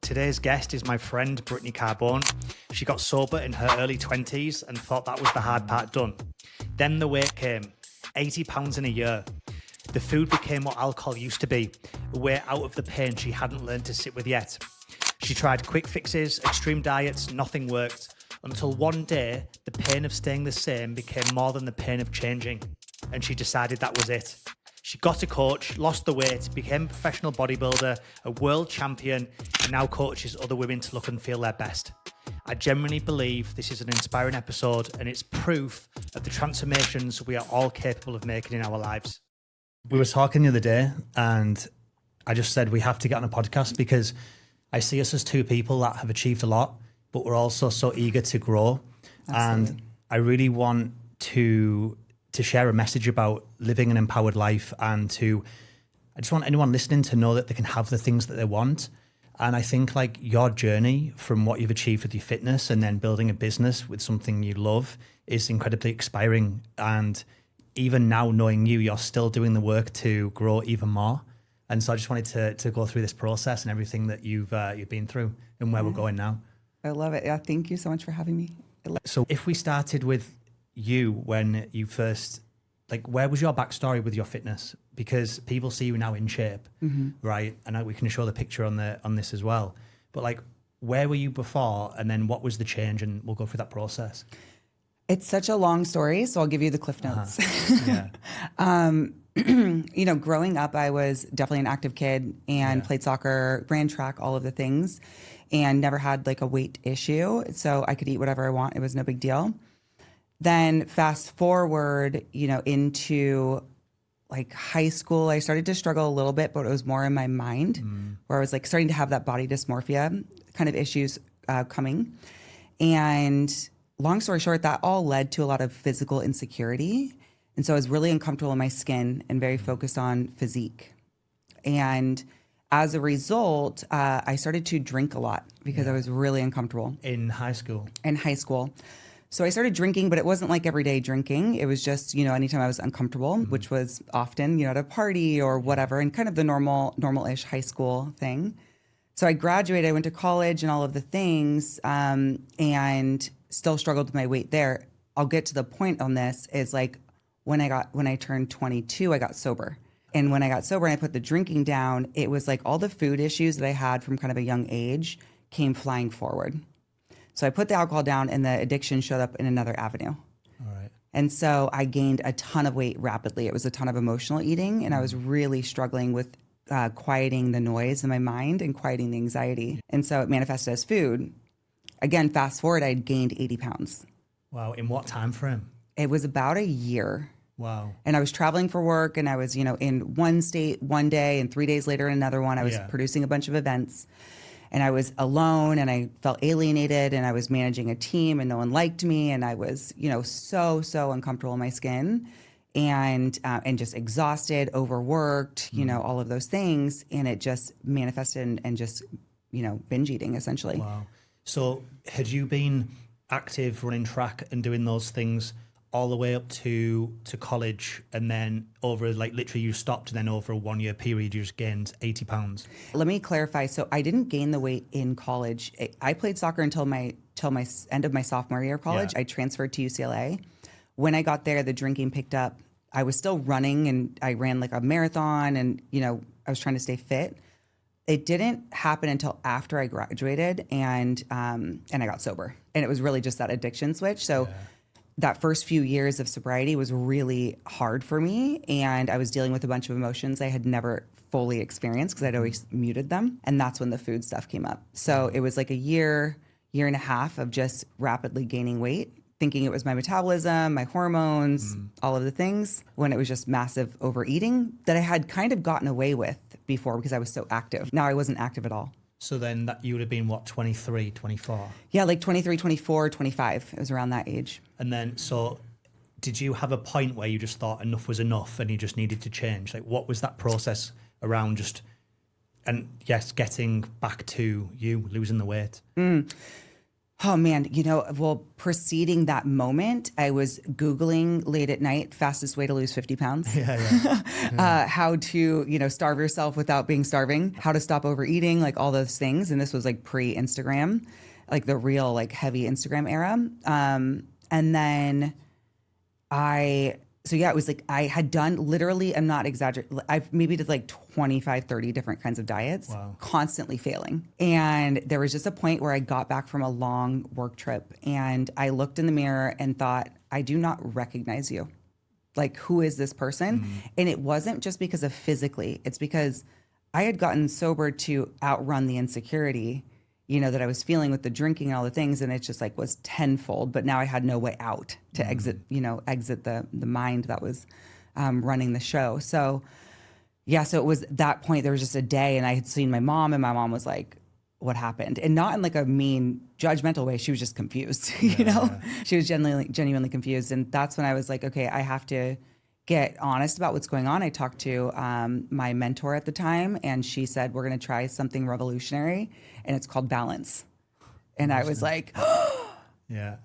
Today's guest is my friend, Brittany. She got sober in her early 20s and thought that was the hard part done. Then the weight came, 80 pounds in a year. The food became what alcohol used to be, a way out of the pain she hadn't learned to sit with yet. She tried quick fixes, extreme diets, nothing worked, until one day, the pain of staying the same became more than the pain of changing, and she decided that was it. She got a coach, lost the weight, became a professional bodybuilder, a world champion, and now coaches other women to look and feel their best. I genuinely believe this is an inspiring episode, and it's proof of the transformations we are all capable of making in our lives. We were talking the other day, and I just said we have to get on a podcast because I see us as two people that have achieved a lot, but we're also so eager to grow. Absolutely. And I really want to share a message about living an empowered life, and I just want anyone listening to know that they can have the things that they want. And I think like your journey from what you've achieved with your fitness and then building a business with something you love is incredibly inspiring. And even now knowing you're still doing the work to grow even more. And so I just wanted to go through this process and everything that you've been through and where we're going now. I love it. Yeah, thank you so much for having me. So if we started with you when you first, like, where was your backstory with your fitness? Because people see you now in shape, right? And we can show the picture on this as well. But like, where were you before, and then what was the change? And we'll go through that process. It's such a long story, so I'll give you the cliff notes. Yeah. Growing up, I was definitely an active kid and played soccer, ran track, all of the things, and never had like a weight issue. So I could eat whatever I want. It was no big deal. Then fast forward, into like high school, I started to struggle a little bit, but it was more in my mind where I was like starting to have that body dysmorphia kind of issues coming. And long story short, that all led to a lot of physical insecurity. And so I was really uncomfortable in my skin and very focused on physique. And as a result, I started to drink a lot because I was really uncomfortable. In high school? In high school. So I started drinking, but it wasn't like everyday drinking. It was just, anytime I was uncomfortable, which was often, at a party or whatever, and kind of the normal-ish high school thing. So I graduated, I went to college and all of the things, and still struggled with my weight there. I'll get to the point on this is like when I turned 22, I got sober. And when I got sober and I put the drinking down, it was like all the food issues that I had from kind of a young age came flying forward. So I put the alcohol down and the addiction showed up in another avenue. All right. And so I gained a ton of weight rapidly. It was a ton of emotional eating, and I was really struggling with quieting the noise in my mind and quieting the anxiety. And so it manifested as food. Again, fast forward, I'd gained 80 pounds. Wow. In what time frame? It was about a year. Wow. And I was traveling for work, and I was, in one state one day and 3 days later in another one. I was producing a bunch of events, and I was alone, and I felt alienated, and I was managing a team, and no one liked me, and I was, so uncomfortable in my skin, and just exhausted, overworked, all of those things, and it just manifested and just, binge eating essentially. Wow. So had you been active, running track and doing those things all the way up to college, and then over like literally you stopped, and then over a 1 year period you just gained 80 pounds? Let me clarify. So I didn't gain the weight in college. I played soccer until my end of my sophomore year of college. I transferred to UCLA. When I got there, the drinking picked up. I was still running, and I ran like a marathon, and I was trying to stay fit. It didn't happen until after I graduated and I got sober, and it was really just that addiction switch. So that first few years of sobriety was really hard for me, and I was dealing with a bunch of emotions I had never fully experienced because I'd always muted them. And that's when the food stuff came up. So it was like a year and a half of just rapidly gaining weight, thinking it was my metabolism, my hormones, all of the things, when it was just massive overeating that I had kind of gotten away with before because I was so active. Now I wasn't active at all. So then that you would have been, what, 23, 24? Yeah, like 23, 24, 25. It was around that age. And then, so did you have a point where you just thought enough was enough and you just needed to change? Like, what was that process around just, and yes, getting back to you losing the weight? Oh man, well, preceding that moment, I was Googling late at night, fastest way to lose 50 pounds. How to, starve yourself without being starving, how to stop overeating, like all those things. And this was like pre-Instagram, like the real like heavy Instagram era. And then it was like I had done literally, I'm not exaggerating, I maybe did like 25, 30 different kinds of diets, constantly failing. And there was just a point where I got back from a long work trip and I looked in the mirror and thought, I do not recognize you. Like, who is this person? And it wasn't just because of physically, it's because I had gotten sober to outrun the insecurity that I was feeling with the drinking and all the things. And it just like was tenfold, but now I had no way out to exit the mind that was running the show. So it was that point, there was just a day and I had seen my mom and my mom was like, what happened? And not in like a mean judgmental way. She was just confused, She was genuinely confused. And that's when I was like, okay, I have to get honest about what's going on. I talked to my mentor at the time and she said, we're going to try something revolutionary and it's called balance. And I was like,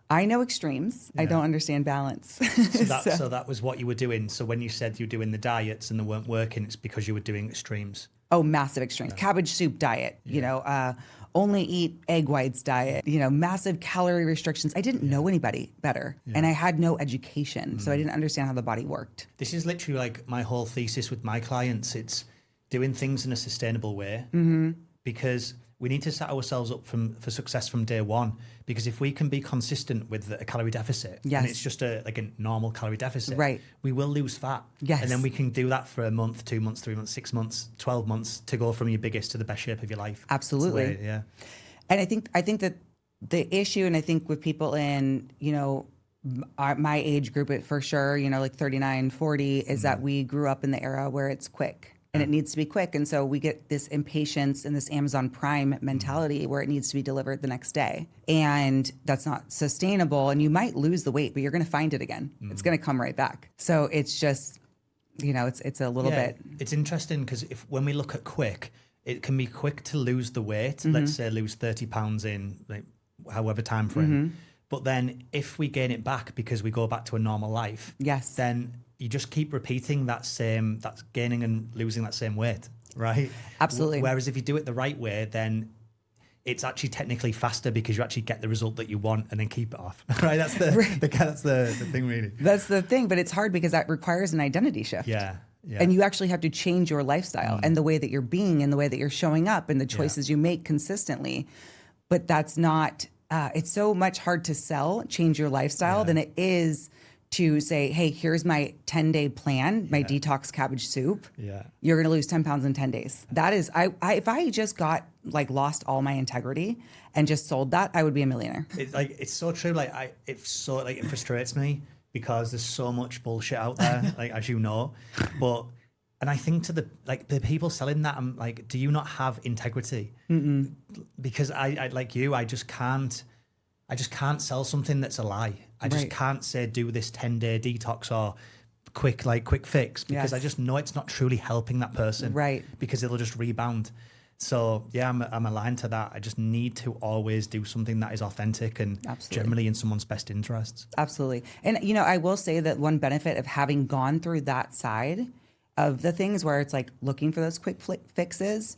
I know extremes. I don't understand balance. So that was what you were doing. So when you said you were doing the diets and they weren't working, it's because you were doing extremes. Oh, massive extremes. Cabbage soup diet, only eat egg whites diet, massive calorie restrictions. I didn't know anybody better and I had no education. So I didn't understand how the body worked. This is literally like my whole thesis with my clients. It's doing things in a sustainable way because we need to set ourselves up for success from day one. Because if we can be consistent with a calorie deficit, and it's just a normal calorie deficit, we will lose fat. And then we can do that for a month, 2 months, 3 months, 6 months, 12 months to go from your biggest to the best shape of your life. Absolutely. And I think that the issue, and I think with people in, my age group, for sure, like 39, 40, is that we grew up in the era where it's quick. And it needs to be quick. And so we get this impatience and this Amazon Prime mentality where it needs to be delivered the next day. And that's not sustainable. And you might lose the weight, but you're going to find it again. It's going to come right back. So it's just, it's a little bit. It's interesting because when we look at quick, it can be quick to lose the weight. Let's say lose 30 pounds in like however time frame. But then if we gain it back because we go back to a normal life, then you just keep repeating that's gaining and losing that same weight, right? Absolutely. Whereas if you do it the right way, then it's actually technically faster because you actually get the result that you want and then keep it off, right? That's the thing, really. That's the thing, but it's hard because that requires an identity shift. Yeah. And you actually have to change your lifestyle and the way that you're being and the way that you're showing up and the choices you make consistently. But that's not, it's so much hard to change your lifestyle than it is to say, hey, here's my 10-day plan, my detox cabbage soup. You're going to lose 10 pounds in 10 days. That is, if I just got lost all my integrity and just sold that, I would be a millionaire. It's so true. It frustrates me because there's so much bullshit out there, as you know. And I think to the people selling that, I'm like, do you not have integrity? Because I like you, I just can't sell something that's a lie. I just can't say do this 10-day detox or quick fix because I just know it's not truly helping that person. Right. Because it'll just rebound. So yeah, I'm aligned to that. I just need to always do something that is authentic and generally in someone's best interests. Absolutely. And I will say that one benefit of having gone through that side of the things where it's like looking for those quick fixes,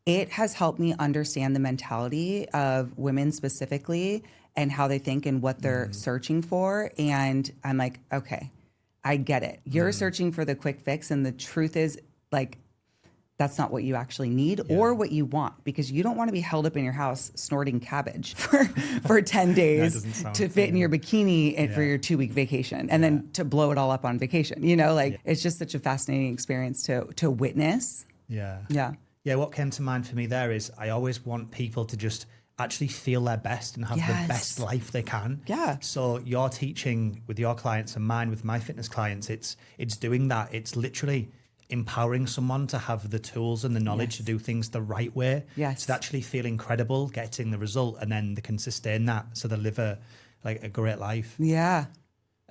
it has helped me understand the mentality of women specifically and how they think and what they're searching for. And I'm like, okay, I get it. You're searching for the quick fix. And the truth is that's not what you actually need or what you want, because you don't want to be held up in your house snorting cabbage for 10 days to fit in your bikini for your 2-week vacation and then to blow it all up on vacation. It's just such a fascinating experience to witness. Yeah, what came to mind for me there is I always want people to just actually feel their best and have the best life they can. So your teaching with your clients and mine with my fitness clients, it's doing that. It's literally empowering someone to have the tools and the knowledge to do things the right way. So they actually feel incredible getting the result, and then they can sustain that so they live a great life.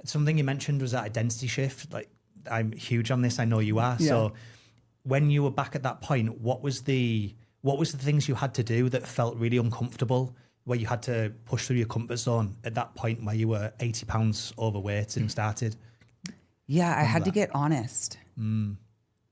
Something you mentioned was that identity shift. I'm huge on this. I know you are. So when you were back at that point, what was the things you had to do that felt really uncomfortable where you had to push through your comfort zone at that point where you were 80 pounds overweight and started? Yeah, I had to get honest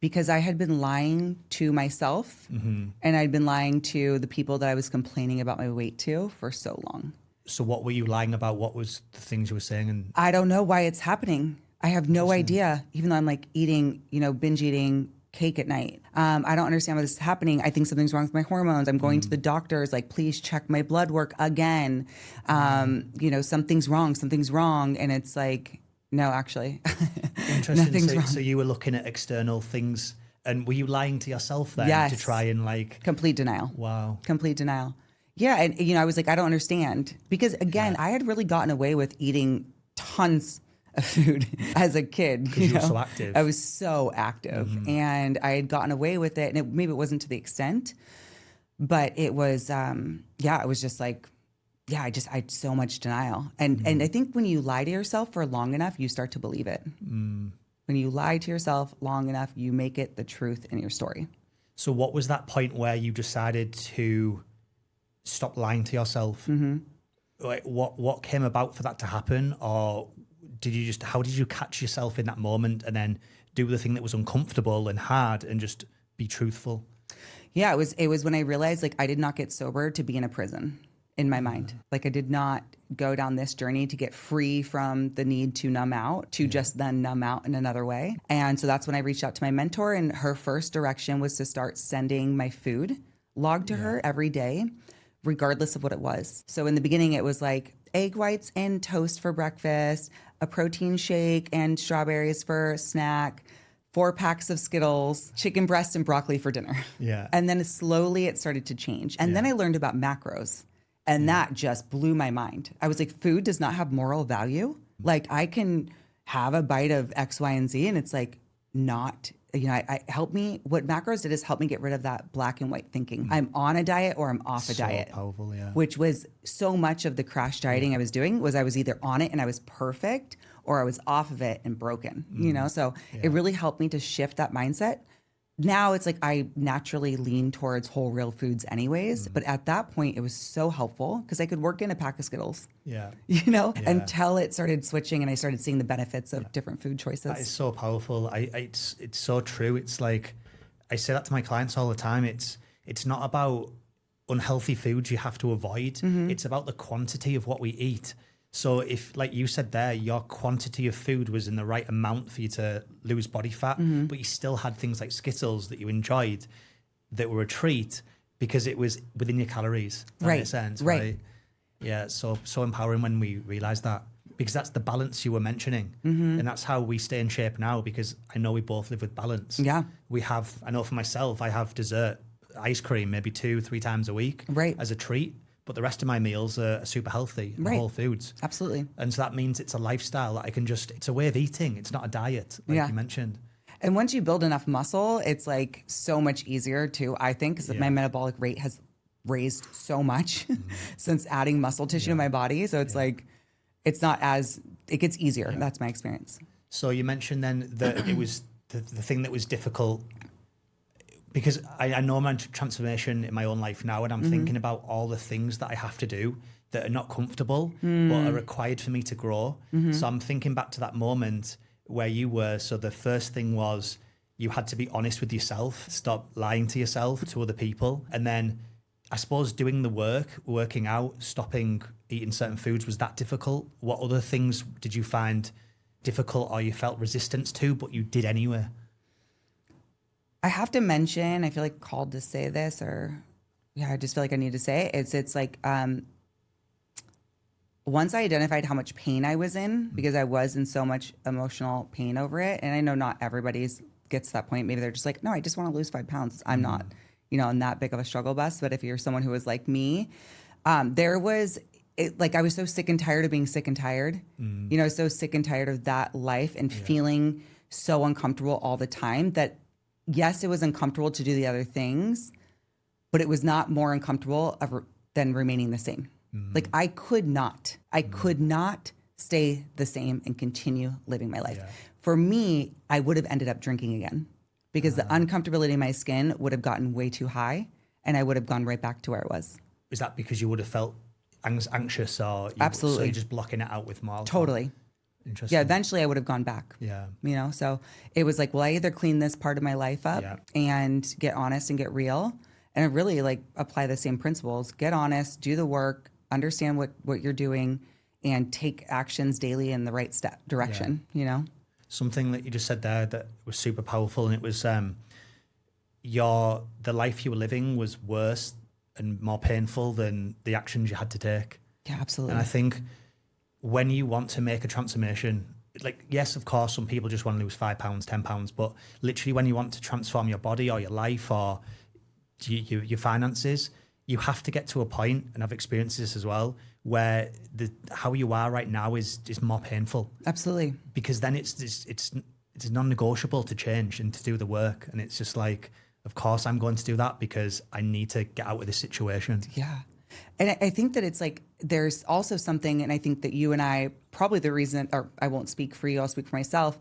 because I had been lying to myself and I'd been lying to the people that I was complaining about my weight to for so long. So what were you lying about? What was the things you were saying? And I don't know why it's happening. I have no idea, even though I'm like eating, binge eating cake at night. I don't understand why this is happening. I think something's wrong with my hormones. I'm going to the doctors, like, please check my blood work again. Something's wrong. And it's like, no, actually, interesting. nothing's wrong. So you were looking at external things, and were you lying to yourself then Yes. to try and like... Complete denial. Wow. Complete denial. Yeah. And, I was like, I don't understand. Because again, I had really gotten away with eating tons of food as a kid. Because you were so active. I was so active and I had gotten away with it. And maybe it wasn't to the extent, but it was, it was just like, I had so much denial. And I think when you lie to yourself for long enough, you start to believe it. When you lie to yourself long enough, you make it the truth in your story. So what was that point where you decided to stop lying to yourself? Like what came about for that to happen? Or how did you catch yourself in that moment and then do the thing that was uncomfortable and hard and just be truthful? Yeah, it was when I realized, like, I did not get sober to be in a prison in my mind. Like, I did not go down this journey to get free from the need to numb out, to just then numb out in another way. And so that's when I reached out to my mentor, and her first direction was to start sending my food log to her every day, regardless of what it was. So in the beginning, it was like egg whites and toast for breakfast, a protein shake and strawberries for a snack, 4 packs of Skittles, chicken breast and broccoli for dinner. Yeah. And then slowly it started to change. And then I learned about macros, and that just blew my mind. I was like, food does not have moral value. Like, I can have a bite of X, Y, and Z, and it's like not, what macros did is help me get rid of that black and white thinking. I'm on a diet or I'm off a diet. Powerful, yeah. Which was so much of the crash dieting I was doing was I was either on it and I was perfect, or I was off of it and broken, So it really helped me to shift that mindset. Now it's like I naturally lean towards whole real foods anyways. But at that point, it was so helpful because I could work in a pack of Skittles, until it started switching and I started seeing the benefits of different food choices. That is so powerful. It's so true. It's like, I say that to my clients all the time. It's not about unhealthy foods you have to avoid. It's about the quantity of what we eat. So if, like you said there, your quantity of food was in the right amount for you to lose body fat, but you still had things like Skittles that you enjoyed that were a treat because it was within your calories. That makes sense, right? Yeah, so empowering when we realize that, because that's the balance you were mentioning. And that's how we stay in shape now, because I know we both live with balance. Yeah. I know for myself, I have dessert, ice cream, maybe 2-3 times a week as a treat. But the rest of my meals are super healthy and whole foods. Absolutely. And so that means it's a lifestyle that I can it's a way of eating. It's not a diet, like you mentioned. And once you build enough muscle, it's like so much easier too, I think, because my metabolic rate has raised so much since adding muscle tissue to my body. So it's like, it gets easier. Yeah. That's my experience. So you mentioned then that it was the thing that was difficult, because I know my transformation in my own life now, and I'm thinking about all the things that I have to do that are not comfortable, but are required for me to grow. So I'm thinking back to that moment where you were. So the first thing was you had to be honest with yourself, stop lying to yourself, to other people. And then I suppose doing the work, working out, stopping eating certain foods, was that difficult? What other things did you find difficult or you felt resistance to, but you did anyway? I have to mention, I feel like called to say this, I just feel like I need to say it. It's like, once I identified how much pain I was in, because I was in so much emotional pain over it. And I know not everybody's gets to that point. Maybe they're just like, no, I just want to lose 5 pounds. I'm not, in that big of a struggle bus. But if you're someone who was like me, I was so sick and tired of being sick and tired, so sick and tired of that life and feeling so uncomfortable all the time that, yes, it was uncomfortable to do the other things, but it was not more uncomfortable than remaining the same. Like, I could not stay the same and continue living my life. For me, I would have ended up drinking again, because the uncomfortability in my skin would have gotten way too high and I would have gone right back to where it was. Is that because you would have felt anxious, or Absolutely. so you're just blocking it out with more alcohol? Totally. Interesting. Yeah, eventually I would have gone back. Yeah. You know, so it was like, well, I either clean this part of my life up and get honest and get real, and I really like apply the same principles. Get honest, do the work, understand what you're doing, and take actions daily in the right direction, you know? Something that you just said there that was super powerful, and it was the life you were living was worse and more painful than the actions you had to take. Yeah, absolutely. And I think when you want to make a transformation, like, yes, of course, some people just want to lose £5, £10, but literally when you want to transform your body or your life or your finances, you have to get to a point, and I've experienced this as well, where how you are right now is more painful. Absolutely. Because then it's non-negotiable to change and to do the work. And it's just like, of course I'm going to do that because I need to get out of this situation. Yeah. And I think that it's like, there's also something, and I think that you and I, probably the reason, or I won't speak for you, I'll speak for myself.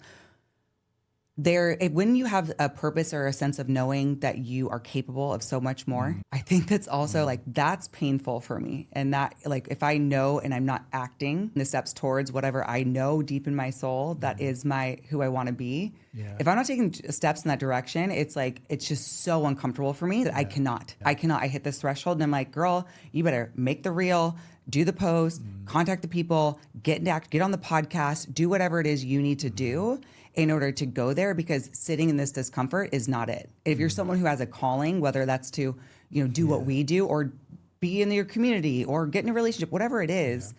When you have a purpose or a sense of knowing that you are capable of so much more, I think that's also like, that's painful for me. And that, like, if I know and I'm not acting the steps towards whatever I know deep in my soul, that is who I want to be. Yeah. If I'm not taking steps in that direction, it's like, it's just so uncomfortable for me that I cannot. I hit this threshold and I'm like, girl, you better make the reel, do the post, contact the people, get on the podcast, do whatever it is you need to do in order to go there, because sitting in this discomfort is not it. If you're someone who has a calling, whether that's to, do what we do or be in your community or get in a relationship, whatever it is,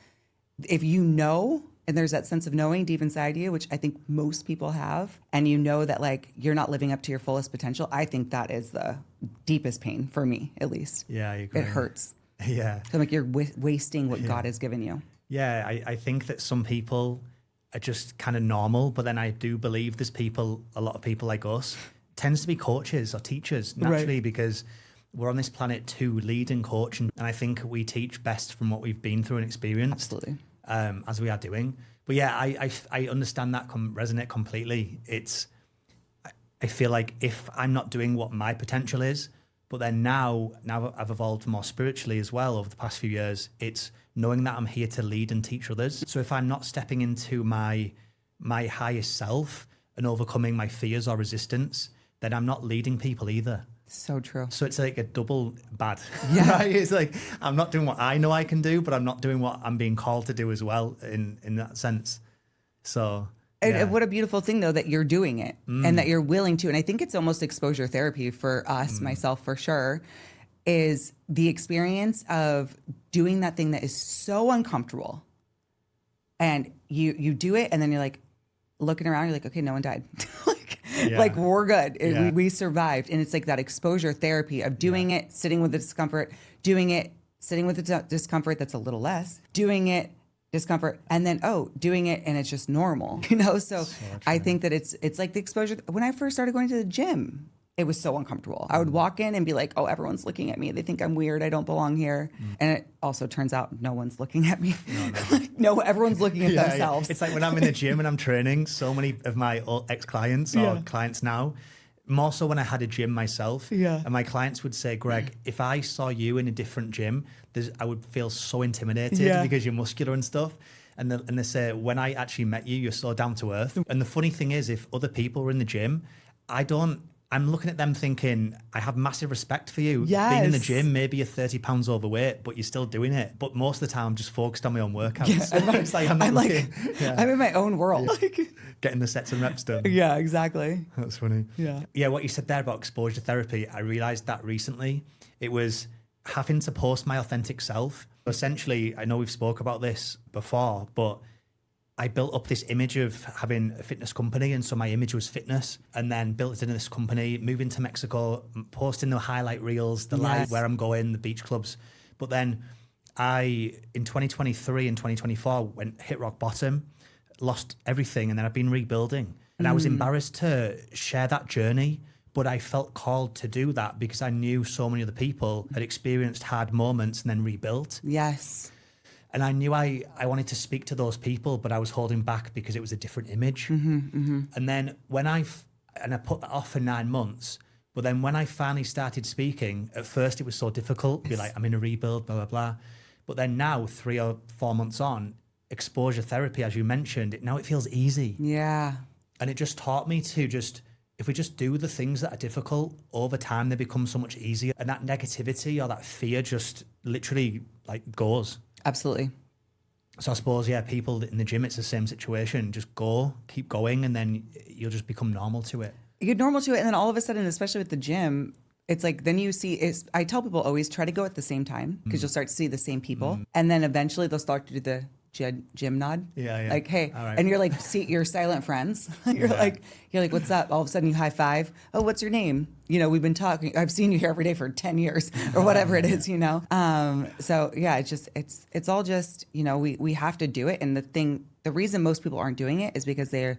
if you know, and there's that sense of knowing deep inside you, which I think most people have, and you know that like you're not living up to your fullest potential, I think that is the deepest pain for me, at least. Yeah, I agree. It hurts. Yeah. So like you're wasting what God has given you. Yeah, I think that some people are just kind of normal, but then I do believe there's a lot of people like us, tends to be coaches or teachers naturally, because we're on this planet to lead and coach, and I think we teach best from what we've been through and experienced. Absolutely. As we are doing. But yeah, I understand that resonate completely. I feel like if I'm not doing what my potential is, but then now I've evolved more spiritually as well over the past few years, it's knowing that I'm here to lead and teach others. So if I'm not stepping into my highest self and overcoming my fears or resistance, then I'm not leading people either. So true. So it's like a double bad. Yeah. Right? It's like I'm not doing what I know I can do, but I'm not doing what I'm being called to do as well in that sense. So And what a beautiful thing, though, that you're doing it and that you're willing to. And I think it's almost exposure therapy for us, myself for sure, is the experience of doing that thing that is so uncomfortable. And you do it, and then you're like looking around, you're like, okay, no one died. Like we're good. We survived. And it's like that exposure therapy of doing it, sitting with the discomfort, doing it, sitting with the discomfort that's a little less, doing it, discomfort, and then doing it, and it's just normal, So I think that it's like the exposure. When I first started going to the gym, it was so uncomfortable. I would walk in and be like, oh, everyone's looking at me. They think I'm weird. I don't belong here. And it also turns out no one's looking at me. No, everyone's looking at themselves. It's like when I'm in the gym and I'm training, so many of my ex-clients or clients now, more so when I had a gym myself, and my clients would say, Greg, if I saw you in a different gym, I would feel so intimidated because you're muscular and stuff. And they say, when I actually met you, you're so down to earth. And the funny thing is, if other people were in the gym, I'm looking at them thinking, I have massive respect for you. Yes. Being in the gym, maybe you're 30 pounds overweight, but you're still doing it. But most of the time, I'm just focused on my own workouts. It's like I'm in my own world. Getting the sets and reps done. Yeah, exactly. That's funny. Yeah, what you said there about exposure therapy, I realized that recently. It was having to post my authentic self. Essentially, I know we've spoke about this before, but I built up this image of having a fitness company, and so my image was fitness, and then built it into this company, moving to Mexico, posting the highlight reels, the life, where I'm going, the beach clubs. But then in 2023 and 2024, hit rock bottom, lost everything, and then I've been rebuilding. And I was embarrassed to share that journey, but I felt called to do that because I knew so many other people had experienced hard moments and then rebuilt. Yes. And I knew I wanted to speak to those people, but I was holding back because it was a different image. And then I put that off for 9 months, but then when I finally started speaking, at first it was so difficult, be like, I'm in a rebuild, blah, blah, blah. But then now, 3 or 4 months on, exposure therapy, as you mentioned, now it feels easy. Yeah. And it just taught me to just, if we just do the things that are difficult, over time, they become so much easier. And that negativity or that fear just literally like goes. Absolutely. So I suppose, yeah, people in the gym, it's the same situation. Just go, keep going, and then you'll just become normal to it. You get normal to it. And then all of a sudden, especially with the gym, it's like, then you see, I tell people always try to go at the same time because you'll start to see the same people. And then eventually they'll start to do the gym nod. Yeah. Like, hey, All right. and you're like, see, you're silent friends. You're like, what's up? All of a sudden you high five. Oh, what's your name? You know, we've been talking. I've seen you here every day for 10 years or whatever it is, you know? So yeah, it's all just, you know, we have to do it. And the reason most people aren't doing it is because they're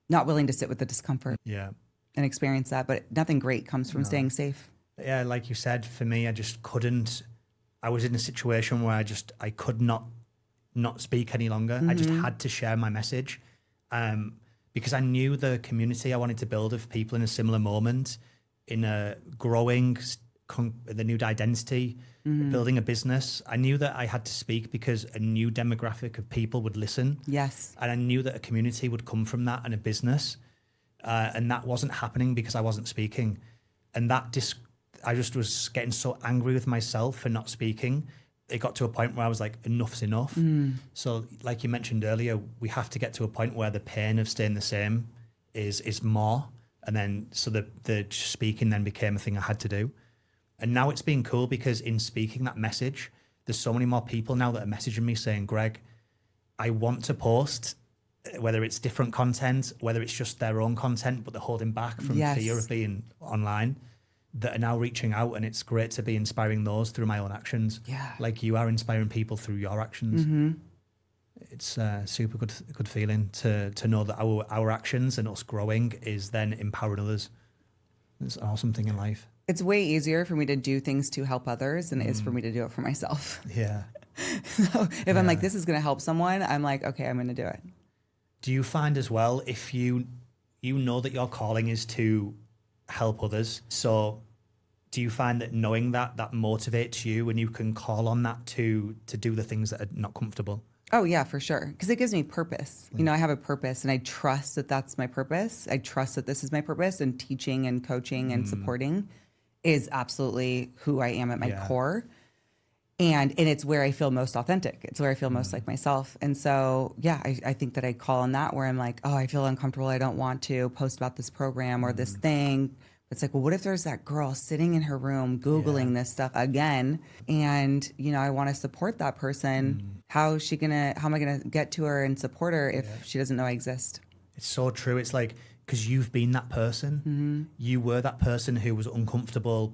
not willing to sit with the discomfort. Yeah. And experience that. But nothing great comes from staying safe. Yeah, like you said, for me, I just couldn't. I was in a situation where I could not speak any longer. I just had to share my message because I knew the community I wanted to build of people in a similar moment, in a growing, the new identity, building a business. I knew that I had to speak because a new demographic of people would listen. Yes. And I knew that a community would come from that and a business. And that wasn't happening because I wasn't speaking. And I just was getting so angry with myself for not speaking. It got to a point where I was like, enough's enough. So like you mentioned earlier, we have to get to a point where the pain of staying the same is more. And then, so the speaking then became a thing I had to do. And now it's been cool because in speaking that message, there's so many more people now that are messaging me saying, Greg, I want to post, whether it's different content, whether it's just their own content, but they're holding back from fear of being online, that are now reaching out. And it's great to be inspiring those through my own actions. Yeah. Like you are inspiring people through your actions. It's a super good feeling to know that our actions and us growing is then empowering others. It's an awesome thing in life. It's way easier for me to do things to help others than it is for me to do it for myself. Yeah. So if I'm like, this is going to help someone, I'm like, okay, I'm going to do it. Do you find as well, if you know that your calling is to help others, so do you find that knowing that motivates you and you can call on that to do the things that are not comfortable? Oh yeah, for sure. Because it gives me purpose. You know, I have a purpose and I trust that that's my purpose. I trust that this is my purpose, and teaching and coaching and supporting is absolutely who I am at my core. And it's where I feel most authentic. It's where I feel most like myself. And so, yeah, I think that I call on that where I'm like, oh, I feel uncomfortable. I don't want to post about this program or this thing. It's like, well, what if there's that girl sitting in her room Googling this stuff again? And, you know, I want to support that person. How am I going to get to her and support her if she doesn't know I exist? It's so true. It's like, because you've been that person. You were that person who was uncomfortable,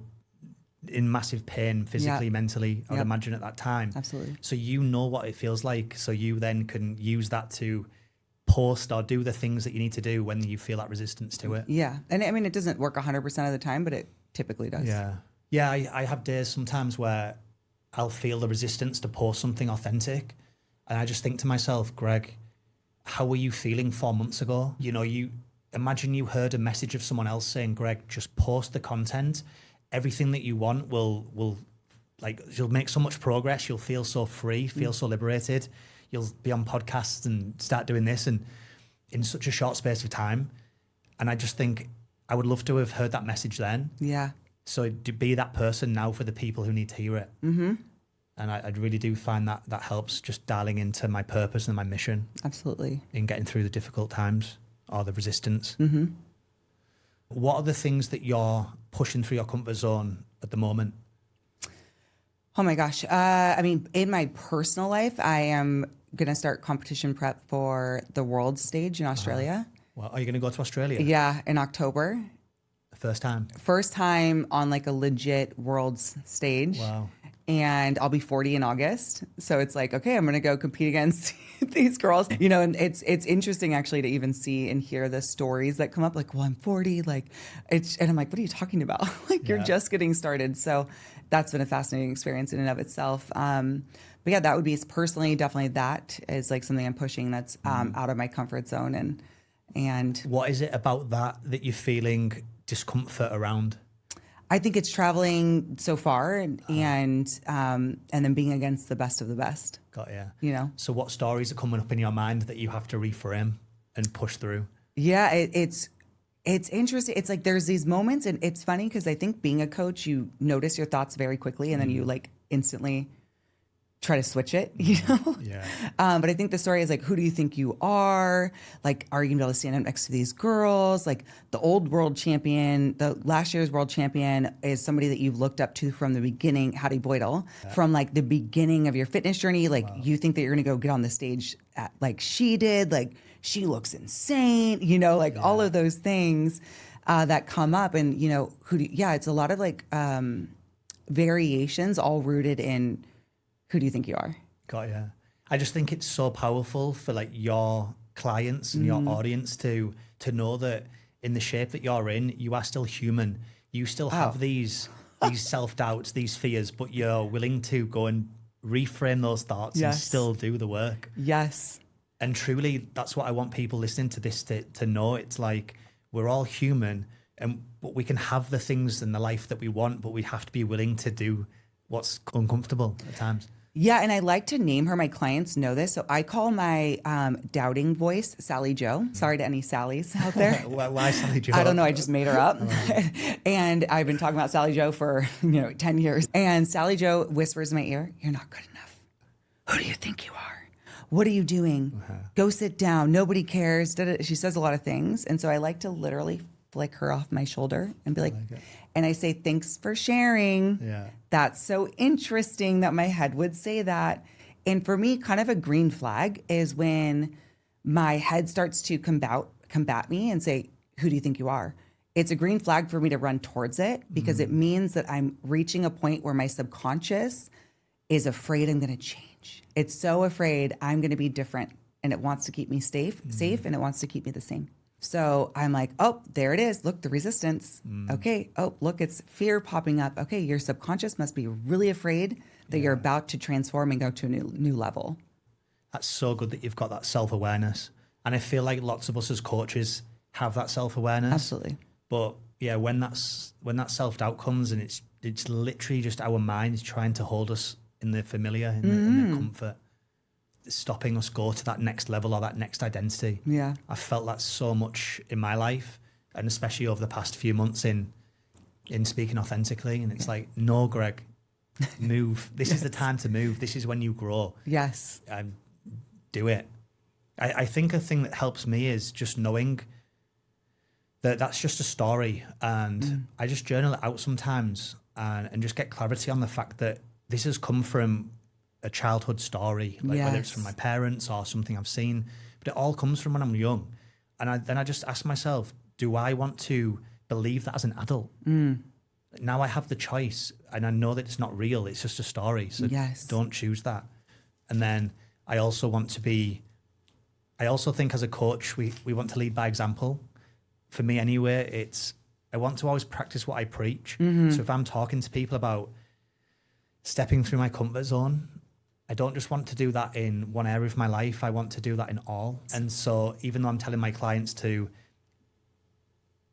in massive pain, physically, mentally, I would imagine at that time. Absolutely. So you know what it feels like. So you then can use that to post or do the things that you need to do when you feel that resistance to it. Yeah. And I mean, it doesn't work 100% of the time, but it typically does. Yeah. Yeah, I have days sometimes where I'll feel the resistance to post something authentic. And I just think to myself, Greg, how were you feeling 4 months ago? You know, you imagine you heard a message of someone else saying, Greg, just post the content. Everything that you want will like, you'll make so much progress. You'll feel so free, feel so liberated. You'll be on podcasts and start doing this and in such a short space of time. And I just think I would love to have heard that message then. Yeah. So to be that person now for the people who need to hear it. And I really do find that helps, just dialing into my purpose and my mission. Absolutely. In getting through the difficult times or the resistance. What are the things that you're pushing through your comfort zone at the moment? Oh my gosh. I mean, in my personal life, I am going to start competition prep for the world stage in Australia. Well, are you going to go to Australia? Yeah, in October. First time? First time on like a legit world's stage. Wow. And I'll be 40 in August. So it's like, okay, I'm going to go compete against these girls. You know, and it's interesting actually to even see and hear the stories that come up like, well, I'm 40. Like, and I'm like, what are you talking about? Like, you're just getting started. So that's been a fascinating experience in and of itself. But yeah, that would be personally, definitely that is like something I'm pushing that's out of my comfort zone. And what is it about that you're feeling discomfort around? I think it's traveling so far and then being against the best of the best. Got ya. You know? So what stories are coming up in your mind that you have to reframe and push through? Yeah, it's interesting. It's like there's these moments, and it's funny because I think being a coach, you notice your thoughts very quickly, and then you like instantly try to switch it, you know? Yeah. But I think the story is like, who do you think you are? Like, are you gonna be able to stand up next to these girls? Like the old world champion, the last year's world champion is somebody that you've looked up to from the beginning, Hattie Boydell, from like the beginning of your fitness journey. Like you think that you're gonna go get on the stage like she did, like she looks insane, you know, like all of those things that come up. And, you know, it's a lot of like variations all rooted in who do you think you are? Got ya. I just think it's so powerful for like your clients and your audience to know that in the shape that you're in, you are still human. You still have these self-doubts, these fears, but you're willing to go and reframe those thoughts and still do the work. Yes. And truly, that's what I want people listening to this to know. It's like we're all human, but we can have the things in the life that we want, but we have to be willing to do what's uncomfortable at times. Yeah, and I like to name her. My clients know this. So I call my doubting voice Sally Joe. Sorry to any Sallys out there. Why Sally Joe? I don't know. I just made her up. And I've been talking about Sally Joe for 10 years. And Sally Joe whispers in my ear, "You're not good enough. Who do you think you are? What are you doing? Go sit down. Nobody cares." She says a lot of things. And so I like to literally flick her off my shoulder and be like and I say, "Thanks for sharing. Yeah. That's so interesting that my head would say that." And for me, kind of a green flag is when my head starts to combat me and say, "Who do you think you are?" It's a green flag for me to run towards it because it means that I'm reaching a point where my subconscious is afraid I'm going to change. It's so afraid I'm going to be different, and it wants to keep me safe, and it wants to keep me the same. So I'm like, oh, there it is. Look, the resistance. Okay. Oh, look, it's fear popping up. Okay, your subconscious must be really afraid that you're about to transform and go to a new level. That's so good that you've got that self-awareness. And I feel like lots of us as coaches have that self-awareness. Absolutely. But yeah, when that self-doubt comes and it's literally just our minds trying to hold us in the familiar, in the comfort, stopping us go to that next level or that next identity. Yeah. I felt that so much in my life, and especially over the past few months in speaking authentically. And it's like, no, Greg, move. This is the time to move. This is when you grow. Yes. Do it. I think a thing that helps me is just knowing that that's just a story. And I just journal it out sometimes and just get clarity on the fact that this has come from a childhood story, like whether it's from my parents or something I've seen, but it all comes from when I'm young. And then I just ask myself, do I want to believe that as an adult? Now I have the choice, and I know that it's not real. It's just a story. So don't choose that. And then I also think as a coach, we want to lead by example. For me anyway, I want to always practice what I preach. So if I'm talking to people about stepping through my comfort zone, I don't just want to do that in one area of my life. I want to do that in all. And so even though I'm telling my clients to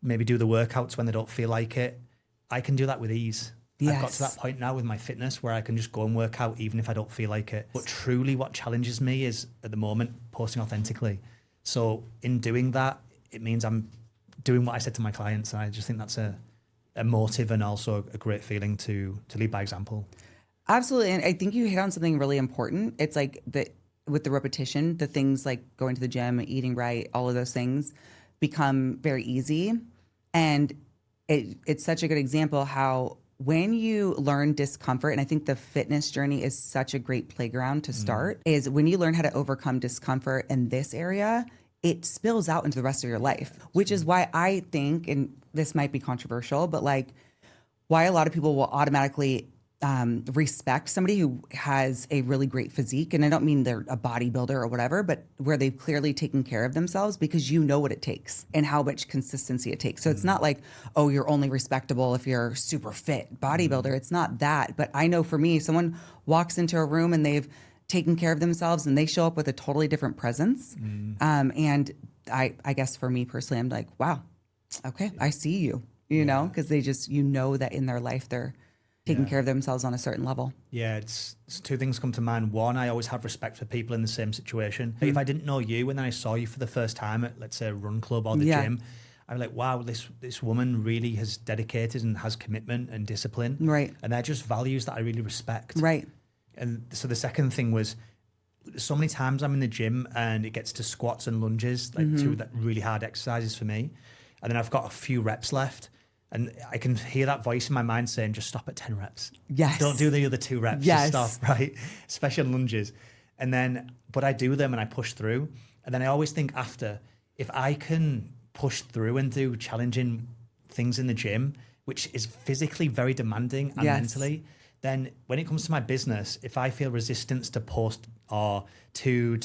maybe do the workouts when they don't feel like it, I can do that with ease. I've got to that point now with my fitness where I can just go and work out even if I don't feel like it. But truly what challenges me is at the moment posting authentically. So in doing that, it means I'm doing what I said to my clients. And I just think that's a motive and also a great feeling to lead by example. Absolutely. And I think you hit on something really important. It's like with the repetition, the things like going to the gym, eating right, all of those things become very easy. And it's such a good example how when you learn discomfort, and I think the fitness journey is such a great playground to start, is when you learn how to overcome discomfort in this area, it spills out into the rest of your life, which is why I think, and this might be controversial, but like why a lot of people will automatically respect somebody who has a really great physique. And I don't mean they're a bodybuilder or whatever, but where they've clearly taken care of themselves because you know what it takes and how much consistency it takes. So it's not like, oh, you're only respectable if you're super fit bodybuilder. It's not that. But I know for me, someone walks into a room and they've taken care of themselves and they show up with a totally different presence. And I guess for me personally, I'm like, wow, okay, I see you. you know, because they just, you know, that in their life they're taking care of themselves on a certain level. Yeah, it's two things come to mind. One, I always have respect for people in the same situation. If I didn't know you and then I saw you for the first time at, let's say, a run club or the gym, I'm like, wow, this woman really has dedicated and has commitment and discipline. Right. And they're just values that I really respect. Right. And so the second thing was, so many times I'm in the gym and it gets to squats and lunges, like two that really hard exercises for me. And then I've got a few reps left. And I can hear that voice in my mind saying, just stop at 10 reps. Yes. Don't do the other 2 reps. Yes. Just stop, right? Especially on lunges. And then, but I do them and I push through. And then I always think after, if I can push through and do challenging things in the gym, which is physically very demanding and mentally, then when it comes to my business, if I feel resistance to post or to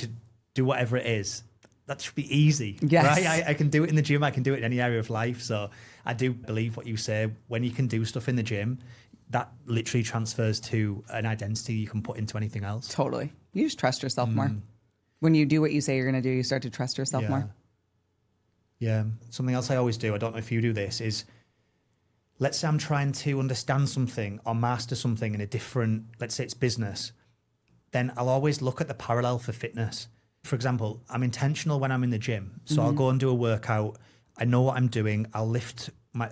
do whatever it is, that should be easy, right? I can do it in the gym. I can do it in any area of life. So I do believe what you say. When you can do stuff in the gym, that literally transfers to an identity you can put into anything else. Totally. You just trust yourself more. When you do what you say you're going to do, you start to trust yourself more. Yeah. Something else I always do, I don't know if you do this, is let's say I'm trying to understand something or master something in a different, let's say it's business, then I'll always look at the parallel for fitness. For example, I'm intentional when I'm in the gym. So I'll go and do a workout. I know what I'm doing. I'll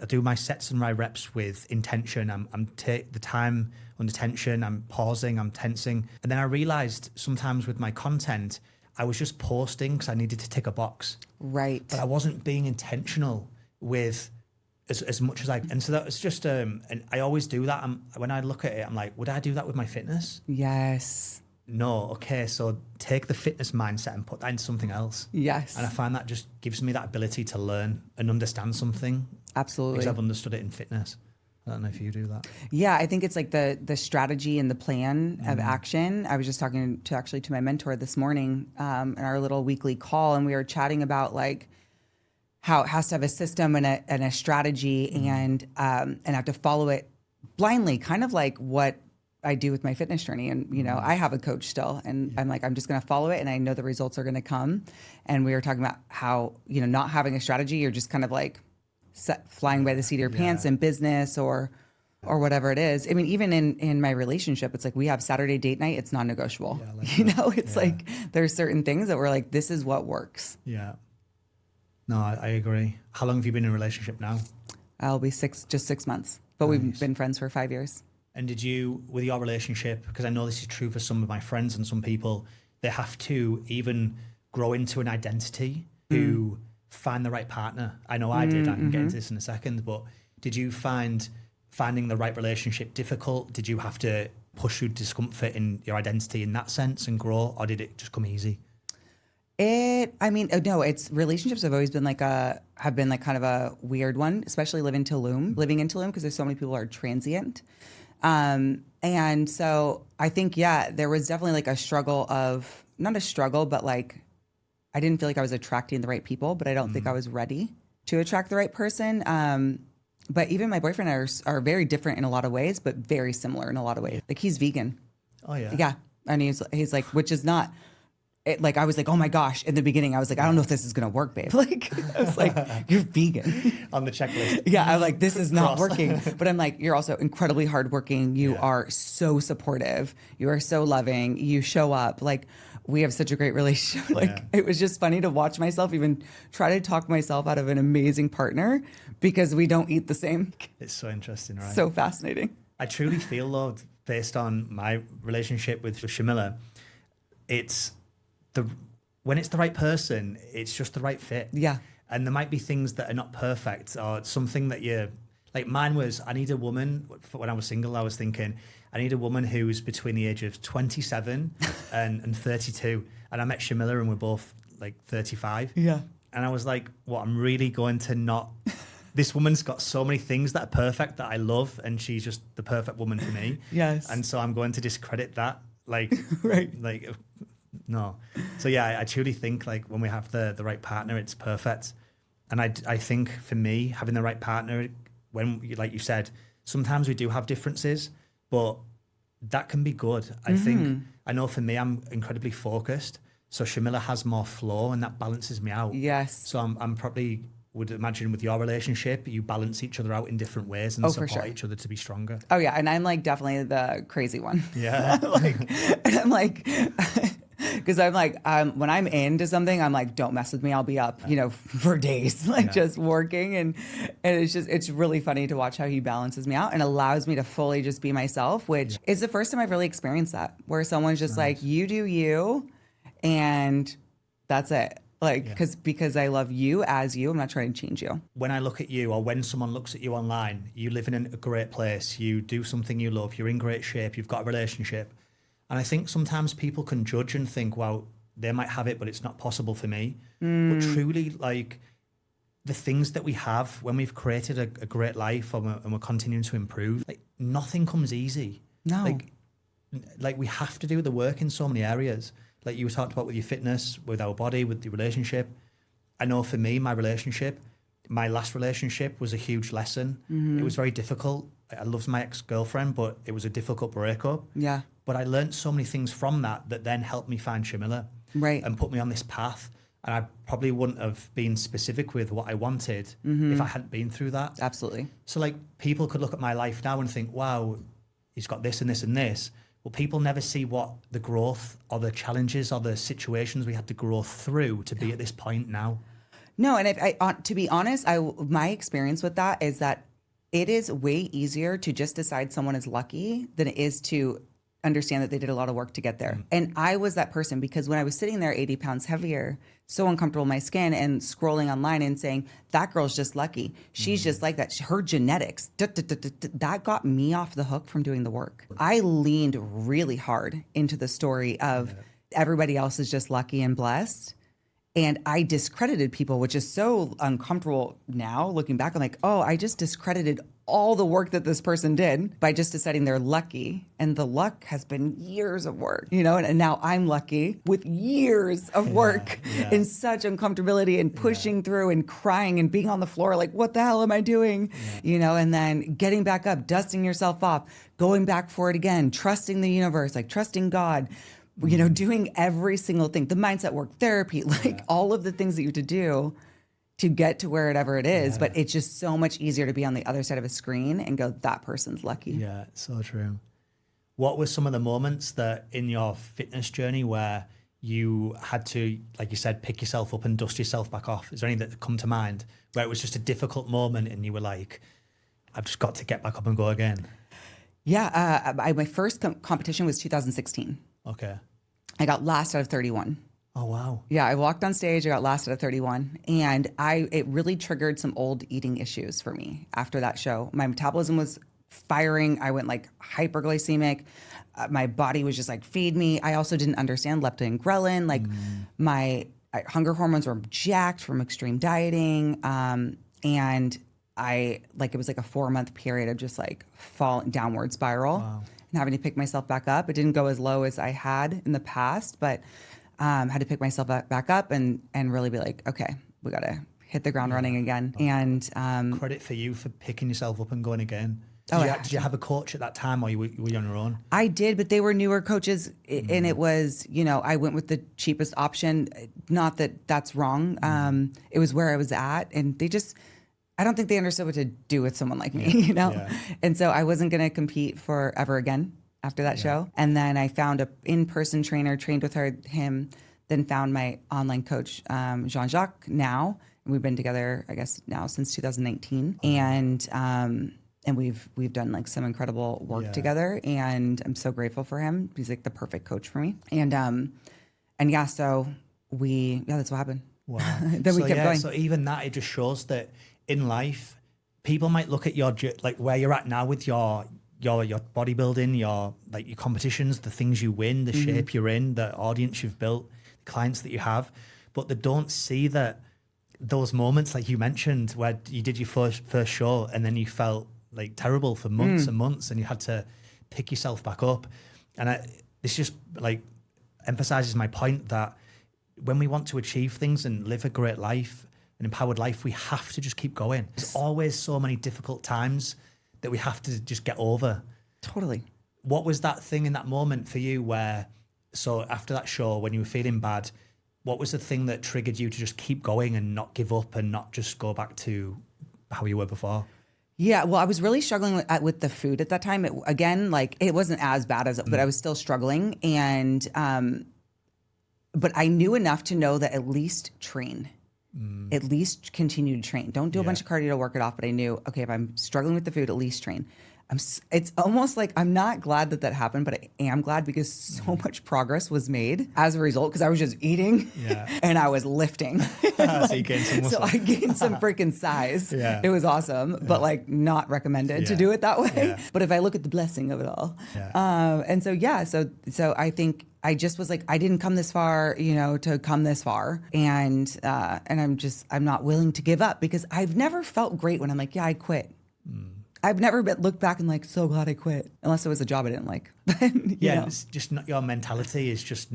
do my sets and my reps with intention. I'm take the time under tension. I'm pausing. I'm tensing. And then I realized sometimes with my content, I was just posting because I needed to tick a box. Right. But I wasn't being intentional with as much as I. And so that was just. And I always do that. When I look at it, I'm like, would I do that with my fitness? Yes. No, okay, so take the fitness mindset and put that into something else. Yes. And I find that just gives me that ability to learn and understand something. Absolutely. Because I've understood it in fitness. I don't know if you do that. Yeah, I think it's like the strategy and the plan of action. I was just talking to my mentor this morning in our little weekly call, and we were chatting about like how it has to have a system and a strategy and have to follow it blindly, kind of like what I do with my fitness journey. And, you know, I have a coach still and I'm like, I'm just going to follow it and I know the results are going to come. And we were talking about how, you know, not having a strategy, you're just kind of like flying by the seat of your pants in business or whatever it is. I mean, even in my relationship, it's like we have Saturday date night. It's non-negotiable. You know, it's like there's certain things that we're like, this is what works. Yeah. No, I agree. How long have you been in a relationship now? I'll be just 6 months, but we've been friends for 5 years. And did you, with your relationship, because I know this is true for some of my friends and some people, they have to even grow into an identity to find the right partner. I know I did. I can get into this in a second, but did you find finding the right relationship difficult? Did you have to push through discomfort in your identity in that sense and grow, or did it just come easy? No, it's relationships have always been have been kind of a weird one, especially living in Tulum, because there's so many people who are transient. And so I think, there was definitely like a struggle of, not a struggle, but like, I didn't feel like I was attracting the right people, but I don't think I was ready to attract the right person. But even my boyfriend and I are very different in a lot of ways, but very similar in a lot of ways. Like he's vegan. Oh yeah. Yeah. And he's like, which is not, I was like, oh my gosh. In the beginning, I was like, I don't know if this is going to work, babe. Like, I was like, you're vegan. On the checklist. Yeah. I'm like, this is not working. But I'm like, you're also incredibly hardworking. You are so supportive. You are so loving. You show up. Like, we have such a great relationship. Like, it was just funny to watch myself even try to talk myself out of an amazing partner because we don't eat the same. It's so interesting, right? So fascinating. I truly feel, though, based on my relationship with Shamila, when it's the right person, it's just the right fit. Yeah. And there might be things that are not perfect or something that like mine was, I need a woman, when I was single, I was thinking, I need a woman who's between the age of 27 and 32. And I met Shamila and we're both like 35. Yeah. And I was like, I'm really going to not, this woman's got so many things that are perfect that I love and she's just the perfect woman for me. Yes. And so I'm going to discredit that. Like, right. Like, no. So yeah, I truly think like when we have the right partner, it's perfect. And I think for me, having the right partner, like you said, sometimes we do have differences, but that can be good. I know for me, I'm incredibly focused. So Shamila has more flow and that balances me out. Yes. So I'm probably would imagine with your relationship, you balance each other out in different ways and for support sure. each other to be stronger. Oh yeah, and I'm like definitely the crazy one. Yeah. And I'm like, because I'm like, when I'm into something, I'm like, don't mess with me. I'll be up, for days, just working, and it's really funny to watch how he balances me out and allows me to fully just be myself, which is the first time I've really experienced that, where someone's just like, you do you, and that's it. Like, because I love you as you, I'm not trying to change you. When I look at you, or when someone looks at you online, you live in a great place, you do something you love, you're in great shape, you've got a relationship. And I think sometimes people can judge and think, well, they might have it, but it's not possible for me. But truly, like, the things that we have when we've created a great life and we're continuing to improve, like, nothing comes easy. No. Like we have to do the work in so many areas. Like you talked about with your fitness, with our body, with the relationship. I know for me, my last relationship was a huge lesson. It was very difficult. I loved my ex-girlfriend, but it was a difficult breakup. Yeah. But I learned so many things from that then helped me find Shamila. Right. And put me on this path. And I probably wouldn't have been specific with what I wanted if I hadn't been through that. Absolutely. So like people could look at my life now and think, wow, he's got this and this and this. Well, people never see what the growth or the challenges or the situations we had to grow through to be at this point now. No, and to be honest, my experience with that is that it is way easier to just decide someone is lucky than it is to understand that they did a lot of work to get there. And I was that person, because when I was sitting there 80 pounds heavier, so uncomfortable in my skin, and scrolling online and saying, that girl's just lucky. She's just like that. Her genetics, that got me off the hook from doing the work. I leaned really hard into the story of everybody else is just lucky and blessed. And I discredited people, which is so uncomfortable now. Looking back, I'm like, oh, I just discredited all the work that this person did by just deciding they're lucky. And the luck has been years of work, and now I'm lucky with years of work and such uncomfortability and pushing through and crying and being on the floor like, what the hell am I doing? And then getting back up, dusting yourself off, going back for it again, trusting the universe, like trusting God. Doing every single thing, the mindset work, therapy, like all of the things that you have to do to get to wherever it is. Yeah. But it's just so much easier to be on the other side of a screen and go, that person's lucky. Yeah, so true. What were some of the moments that in your fitness journey where you had to, like you said, pick yourself up and dust yourself back off? Is there any that come to mind where it was just a difficult moment and you were like, I've just got to get back up and go again? Yeah, my first competition was 2016. Okay. I got last out of 31. Oh, wow. Yeah, I walked on stage, I got last out of 31. And it really triggered some old eating issues for me after that show. My metabolism was firing. I went like hyperglycemic. My body was just like, feed me. I also didn't understand leptin and ghrelin. Like my hunger hormones were jacked from extreme dieting. And it was like a 4-month period of just like falling downward spiral. Wow. And having to pick myself back up. It didn't go as low as I had in the past, but had to pick myself back up and really be like, okay, we got to hit the ground running again. And credit for you for picking yourself up and going again. Did you have a coach at that time, or were you on your own? I did, but they were newer coaches, and it was, I went with the cheapest option. Not that that's wrong. It was where I was at, and I don't think they understood what to do with someone like me, Yeah. And so I wasn't going to compete forever again after that show. And then I found an in-person trainer, trained with him, then found my online coach, Jean-Jacques, now. And we've been together, I guess, now since 2019. And we've done like some incredible work together. And I'm so grateful for him. He's like the perfect coach for me. And so that's what happened. Wow. Then we kept going. So even that, it just shows that in life, people might look at where you're at now with your bodybuilding, your competitions, the things you win, the shape you're in, the audience you've built, the clients that you have, but they don't see that those moments, like you mentioned, where you did your first show and then you felt like terrible for months and months, and you had to pick yourself back up. And this just like emphasizes my point that when we want to achieve things and live a great life, an empowered life, we have to just keep going. There's always so many difficult times that we have to just get over. Totally. What was that thing in that moment for you where, so after that show, when you were feeling bad, what was the thing that triggered you to just keep going and not give up and not just go back to how you were before? Yeah, well, I was really struggling with the food at that time. It wasn't as bad as, but I was still struggling. And, but I knew enough to know that at least train, at least continue to train. Don't do a bunch of cardio to work it off. But I knew, okay, if I'm struggling with the food, at least train. It's almost like I'm not glad that happened, but I am glad because so much progress was made as a result because I was just eating and I was lifting. So you gained some muscle. So I gained some freaking size. Yeah. It was awesome, but like not recommended to do it that way. Yeah. But if I look at the blessing of it all. And so I think I just was like, I didn't come this far, to come this far. And I'm not willing to give up because I've never felt great when I'm like, yeah, I quit. I've never looked back and like, so glad I quit, unless it was a job I didn't like. It's just not your mentality is just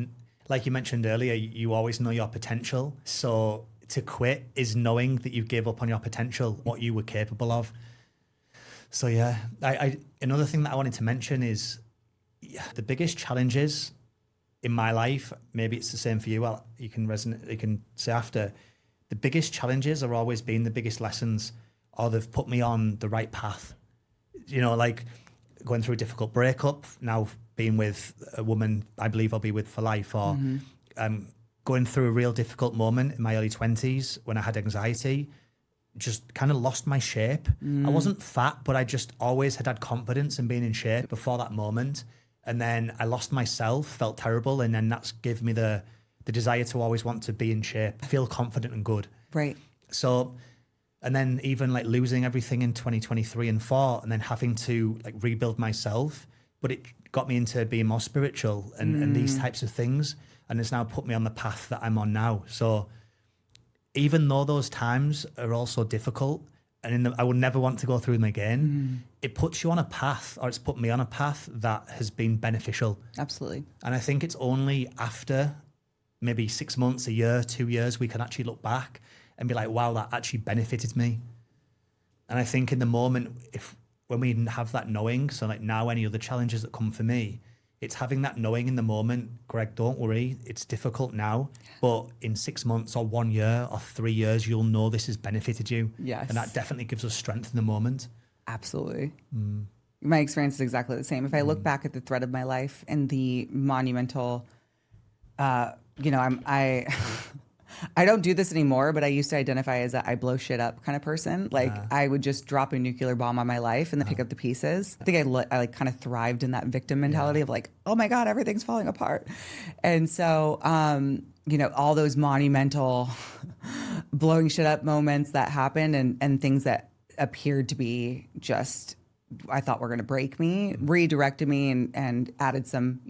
like you mentioned earlier, you always know your potential. So to quit is knowing that you gave up on your potential, what you were capable of. So yeah, I another thing that I wanted to mention is the biggest challenges in my life, maybe it's the same for you. Well, you can say after, the biggest challenges are always been the biggest lessons, or they've put me on the right path. Like going through a difficult breakup, now being with a woman I believe I'll be with for life, or going through a real difficult moment in my early 20s when I had anxiety, just kind of lost my shape. I wasn't fat, but I just always had confidence in being in shape before that moment. And then I lost myself, felt terrible, and then that's given me the desire to always want to be in shape, feel confident and good. Right. So... And then even like losing everything in 2023 and 4, and then having to like rebuild myself, but it got me into being more spiritual and these types of things. And it's now put me on the path that I'm on now. So even though those times are also difficult and I would never want to go through them again, it puts you on a path, or it's put me on a path that has been beneficial. Absolutely. And I think it's only after maybe 6 months, a year, 2 years, we can actually look back and be like, wow, that actually benefited me. And I think in the moment, when we didn't have that knowing, so like now any other challenges that come for me, it's having that knowing in the moment, Greg, don't worry, it's difficult now, but in 6 months or 1 year or 3 years, you'll know this has benefited you. Yes. And that definitely gives us strength in the moment. Absolutely. My experience is exactly the same. If I look back at the thread of my life and the monumental, I don't do this anymore, but I used to identify as I blow shit up kind of person. Like I would just drop a nuclear bomb on my life and then pick up the pieces. I think I kind of thrived in that victim mentality of like, oh my God, everything's falling apart. And so, all those monumental blowing shit up moments that happened and things that appeared to be just, I thought were going to break me, redirected me and added some,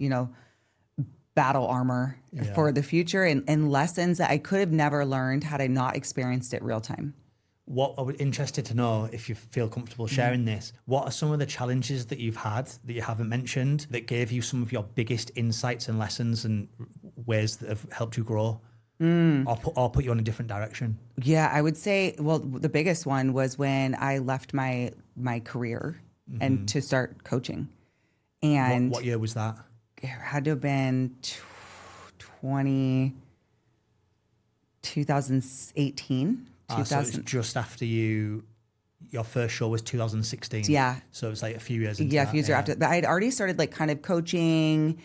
battle armor for the future and lessons that I could have never learned had I not experienced it real time. What I'm interested to know, if you feel comfortable sharing this, what are some of the challenges that you've had that you haven't mentioned that gave you some of your biggest insights and lessons and ways that have helped you grow or put you on a different direction? Yeah, I would say, well, the biggest one was when I left my career and to start coaching. And what year was that? It had to have been 2018. So it was just after your first show was 2016. Yeah. So it was like a few years into a few years after. But I had already started like kind of coaching,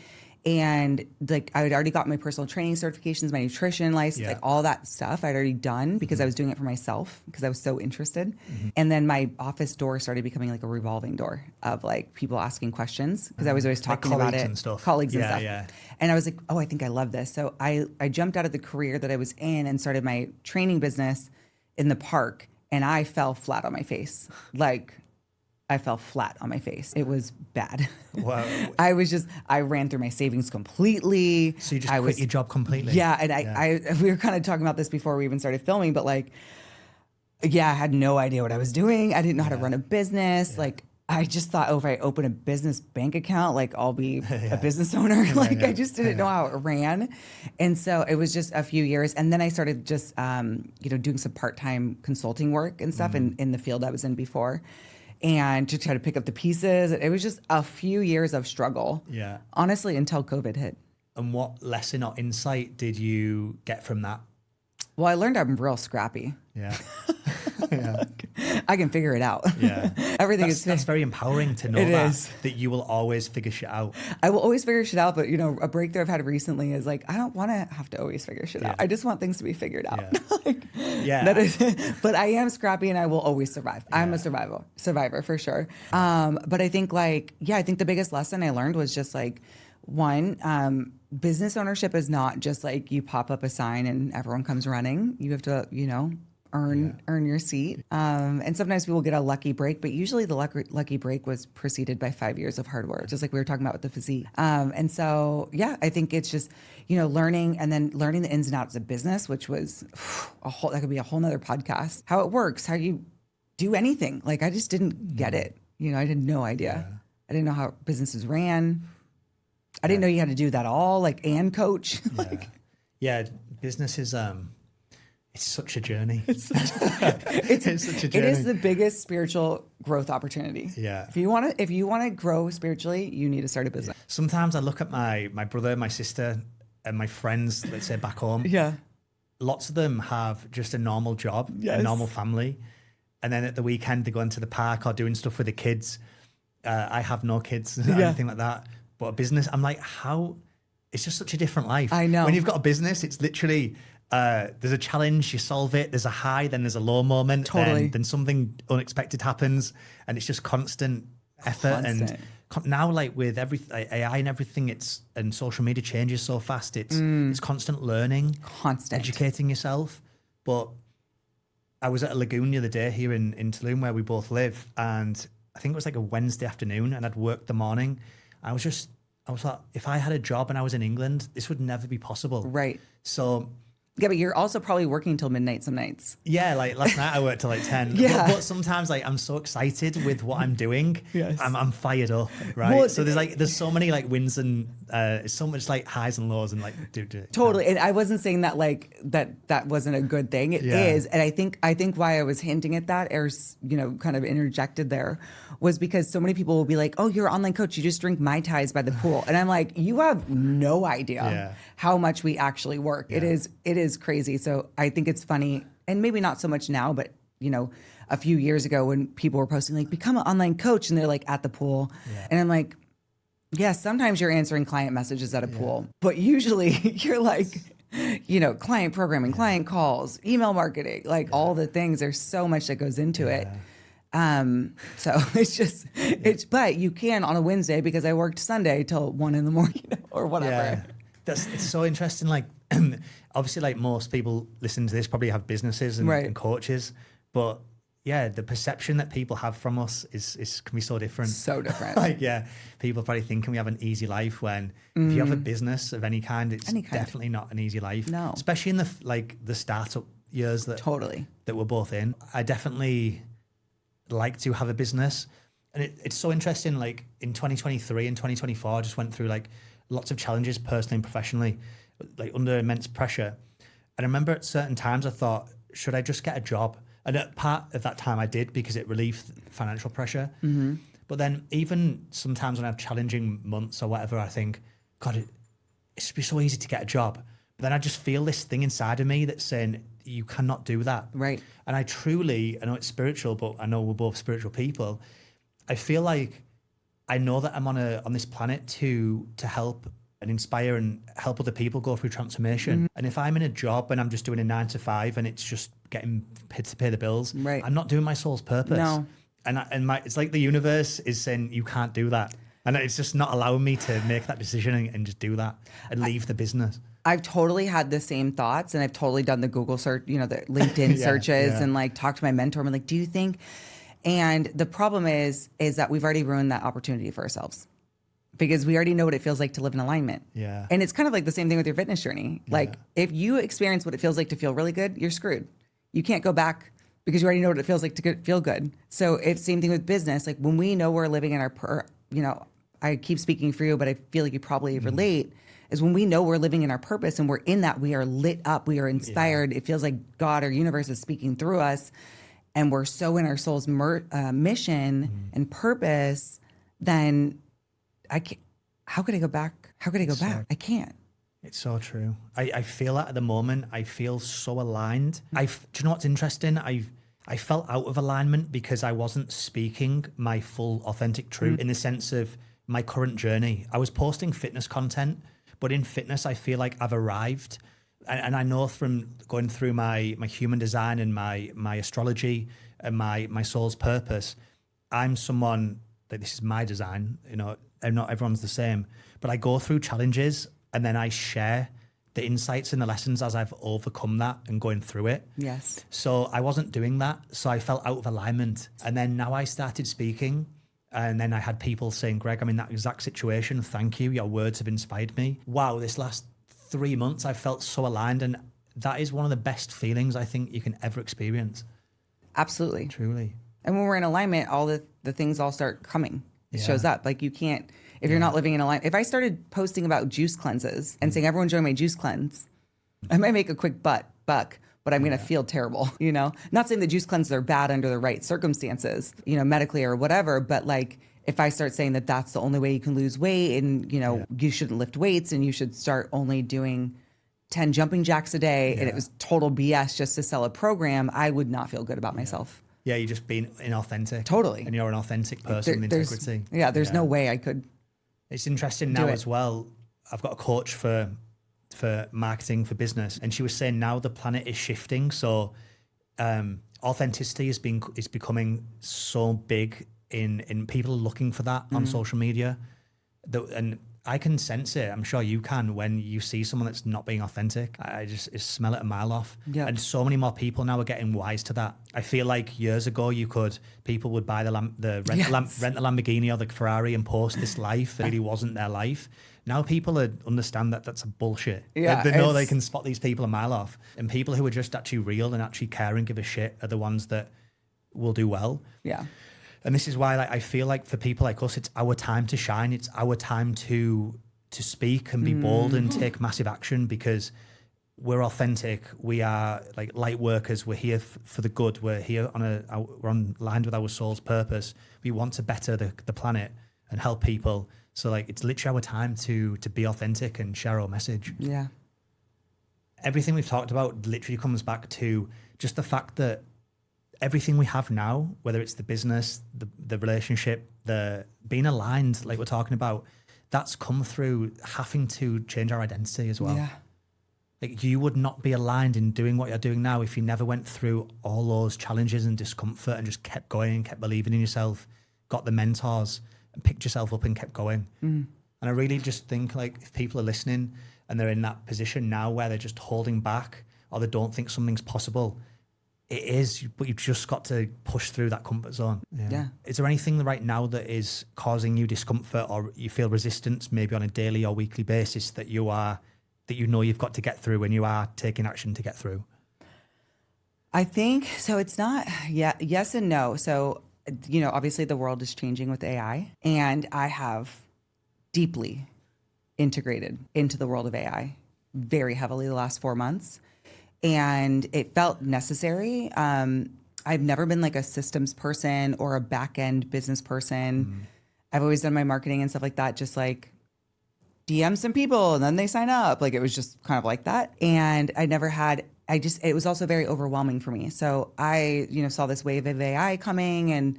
and like I had already got my personal training certifications, my nutrition license, like all that stuff I'd already done because I was doing it for myself because I was so interested. And then my office door started becoming like a revolving door of like people asking questions because I was always talking like about it. Colleagues and stuff. Yeah. And I was like, oh, I think I love this. So I jumped out of the career that I was in and started my training business in the park, and I fell flat on my face. I fell flat on my face. It was bad. Wow. I ran through my savings completely. So you just quit your job completely? Yeah. And we were kind of talking about this before we even started filming, but I had no idea what I was doing. I didn't know how to run a business. I just thought, if I open a business bank account, I'll be a business owner. I just didn't know how it ran. And so it was just a few years. And then I started just, doing some part-time consulting work and stuff in the field I was in before, and to try to pick up the pieces. It was just a few years of struggle. Yeah. Honestly, until COVID hit. And what lesson or insight did you get from that? Well, I learned I'm real scrappy. Yeah. Yeah. I can figure it out. Yeah. Everything That's very empowering to know It that, is. that you will always figure shit out. I will always figure shit out, but a breakthrough I've had recently is like, I don't want to have to always figure shit out. I just want things to be figured out. Yeah. That is, but I am scrappy and I will always survive. I'm a survivor for sure. But I think I think the biggest lesson I learned was just like, one, business ownership is not just like you pop up a sign and everyone comes running. You have to, earn your seat. And sometimes people get a lucky break, but usually the lucky break was preceded by 5 years of hard work, just like we were talking about with the physique. And so, I think it's just, learning the ins and outs of business, which was that could be a whole nother podcast, how it works, how you do anything. Like I just didn't get it. I had no idea. Yeah. I didn't know how businesses ran. I didn't know you had to do that all, and coach. Business is it's such a journey. It's such a journey. It is the biggest spiritual growth opportunity. Yeah. If you want to grow spiritually, you need to start a business. Sometimes I look at my brother, my sister, and my friends, let's say back home. Yeah. Lots of them have just a normal job, Yes. a normal family. And then at the weekend, they go into the park or doing stuff with the kids. I have no kids or anything like that. But a business, I'm like, how? It's just such a different life. I know. When you've got a business, it's literally, there's a challenge, you solve it, there's a high, then there's a low moment. Totally. Then something unexpected happens, and it's just constant effort. And now, with AI and everything, and social media changes so fast, it's constant learning, educating yourself. But I was at a lagoon the other day here in Tulum where we both live, and I think it was like a Wednesday afternoon, and I'd worked the morning. I was like, if I had a job and I was in England, this would never be possible. Right. So. Yeah, but you're also probably working till midnight some nights. Yeah, like last night I worked till like 10. Yeah. But sometimes I'm so excited with what I'm doing. Yes. I'm fired up, right? Well, so there's so many wins and so much highs and lows and Totally. And I wasn't saying that that wasn't a good thing. It is. And I think why I was hinting at that or kind of interjected there was because so many people will be like, "Oh, you're an online coach. You just drink Mai Tais by the pool." And I'm like, "You have no idea how much we actually work." Yeah. It is crazy. So I think it's funny, and maybe not so much now, but a few years ago when people were posting become an online coach and they're at the pool. Yeah. And I'm like, yeah, sometimes you're answering client messages at a pool, but usually you're client programming, client calls, email marketing, all the things. There's so much that goes into it. So but you can on a Wednesday because I worked Sunday till 1 a.m. Or whatever. Yeah. It's so interesting. Obviously most people listening to this probably have businesses and coaches, but the perception that people have from us can be so different. So different. People probably thinking we have an easy life when if you have a business of any kind, it's definitely not an easy life. No. Especially in the startup years that we're both in. I definitely like to have a business. And it's so interesting, in 2023 and 2024, I just went through lots of challenges personally and professionally, under immense pressure. And I remember at certain times I thought, should I just get a job? And at part of that time I did because it relieved financial pressure. Mm-hmm. But then even sometimes when I have challenging months or whatever, I think, God, it should be so easy to get a job. But then I just feel this thing inside of me that's saying, you cannot do that. Right. And I know it's spiritual, but I know we're both spiritual people. I feel like I know that I'm on this planet to help and inspire and help other people go through transformation. Mm-hmm. And if I'm in a job and I'm just doing a 9 to 5 and it's just getting paid to pay the bills, I'm not doing my soul's purpose. No. And it's like the universe is saying, you can't do that. And it's just not allowing me to make that decision and just do that and leave the business. I've totally had the same thoughts, and I've totally done the Google search, the LinkedIn searches and talked to my mentor. I'm like, do you think? And the problem is that we've already ruined that opportunity for ourselves because we already know what it feels like to live in alignment. Yeah. And it's kind of like the same thing with your fitness journey. If you experience what it feels like to feel really good, you're screwed. You can't go back because you already know what it feels like to feel good. So it's the same thing with business. When we know we're living in our, I keep speaking for you, but I feel like you probably relate, is when we know we're living in our purpose and we're in that, we are lit up, we are inspired. Yeah. It feels like God or universe is speaking through us, and we're so in our soul's mission and purpose, then how could I go back? How could I go back? I can't. It's so true. I feel that at the moment. I feel so aligned. Do you know what's interesting? I felt out of alignment because I wasn't speaking my full authentic truth in the sense of my current journey. I was posting fitness content, but in fitness, I feel like I've arrived. And I know from going through my human design and my astrology and my soul's purpose, I'm someone that this is my design, you know, and not everyone's the same, but I go through challenges and then I share the insights and the lessons as I've overcome that and going through it. Yes. So I wasn't doing that. So I felt out of alignment. And then now I started speaking. And then I had people saying, Greg, I'm in that exact situation. Thank you. Your words have inspired me. Wow, this last 3 months, I felt so aligned. And that is one of the best feelings I think you can ever experience. Absolutely. Truly. And when we're in alignment, all the things all start coming. It shows up. Like you can't, if you're not living in alignment. If I started posting about juice cleanses and saying, everyone join my juice cleanse, I might make a quick buck, but I'm going to feel terrible, you know? Not saying that juice cleanses are bad under the right circumstances, you know, medically or whatever, but like if I start saying that that's the only way you can lose weight and, you know, you shouldn't lift weights and you should start only doing 10 jumping jacks a day and it was total BS just to sell a program, I would not feel good about myself. Yeah, you're just being inauthentic. Totally. And you're an authentic person with integrity. There's no way I could. It's interesting now as well. I've got a coach for marketing, for business, and she was saying now the planet is shifting. So authenticity is becoming so big in people looking for that on social media. And I can sense it. I'm sure you can when you see someone that's not being authentic. I just smell it a mile off. Yep. And so many more people now are getting wise to that. I feel like years ago people would buy rent the Lamborghini or the Ferrari and post this life. It really wasn't their life. Now people understand that that's a bullshit. Yeah, they know they can spot these people a mile off. And people who are just actually real and actually care and give a shit are the ones that will do well. Yeah. And this is why I feel like for people like us, it's our time to shine. It's our time to speak and be bold and take massive action because we're authentic. We are like light workers. We're here for the good. We're here we're on lined with our soul's purpose. We want to better the planet and help people. So like it's literally our time to be authentic and share our message. Yeah. Everything we've talked about literally comes back to just the fact that everything we have now, whether it's the business, the relationship, the being aligned, like we're talking about, that's come through having to change our identity as well. Yeah. Like you would not be aligned in doing what you're doing now if you never went through all those challenges and discomfort and just kept going and kept believing in yourself, got the mentors and picked yourself up and kept going. And I really just think like if people are listening and they're in that position now where they're just holding back or they don't think something's possible, it is, but you've just got to push through that comfort zone. Yeah. Is there anything right now that is causing you discomfort or you feel resistance maybe on a daily or weekly basis that you know you've got to get through when you are taking action to get through? I think, so it's not, yes and no. So, you know, obviously the world is changing with AI and I have deeply integrated into the world of AI very heavily the last 4 months. And it felt necessary. I've never been like a systems person or a back-end business person. I've always done my marketing and stuff like that, just like DM some people and then they sign up. Like it was just kind of like that. And it was also very overwhelming for me. So I, you know, saw this wave of AI coming and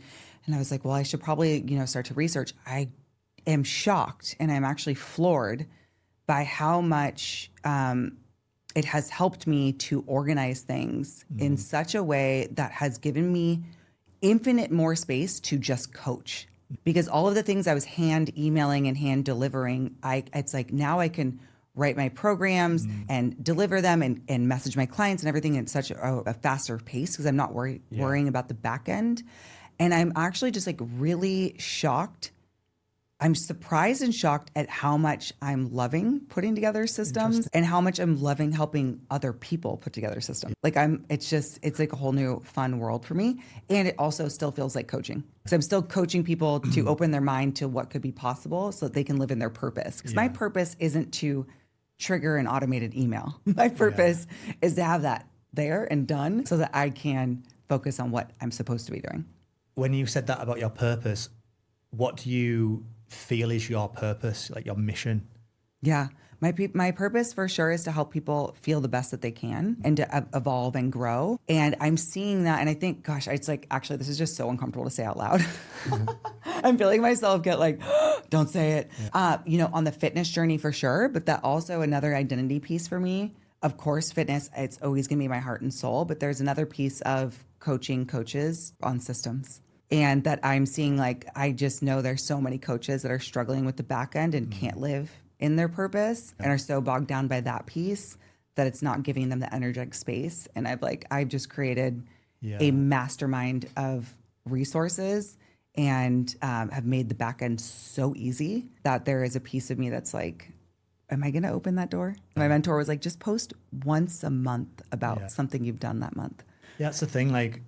I was like, well, I should probably, you know, start to research. I am shocked and I'm actually floored by how much, it has helped me to organize things in such a way that has given me infinite more space to just coach. Because all of the things I was hand emailing and hand delivering, it's like now I can write my programs and deliver them and message my clients and everything in such a faster pace because I'm not worrying about the back end. And I'm actually just like really shocked. I'm surprised and shocked at how much I'm loving putting together systems and how much I'm loving helping other people put together systems. Like it's like a whole new fun world for me. And it also still feels like coaching. So I'm still coaching people to open their mind to what could be possible so that they can live in their purpose. Because my purpose isn't to trigger an automated email. My purpose is to have that there and done so that I can focus on what I'm supposed to be doing. When you said that about your purpose, what do you feel is your purpose, like your mission? Yeah. My purpose for sure is to help people feel the best that they can and to evolve and grow. And I'm seeing that. And I think, gosh, it's like, actually, this is just so uncomfortable to say out loud. I'm feeling myself get like, don't say it, on the fitness journey for sure. But that also another identity piece for me. Of course, fitness, it's always going to be my heart and soul. But there's another piece of coaching coaches on systems. And that I'm seeing, like, I just know there's so many coaches that are struggling with the back end and can't live in their purpose and are so bogged down by that piece that it's not giving them the energetic space. And I've just created a mastermind of resources and have made the back end so easy that there is a piece of me that's like, am I going to open that door? My mentor was like, just post once a month about something you've done that month. Yeah, that's the thing. Like,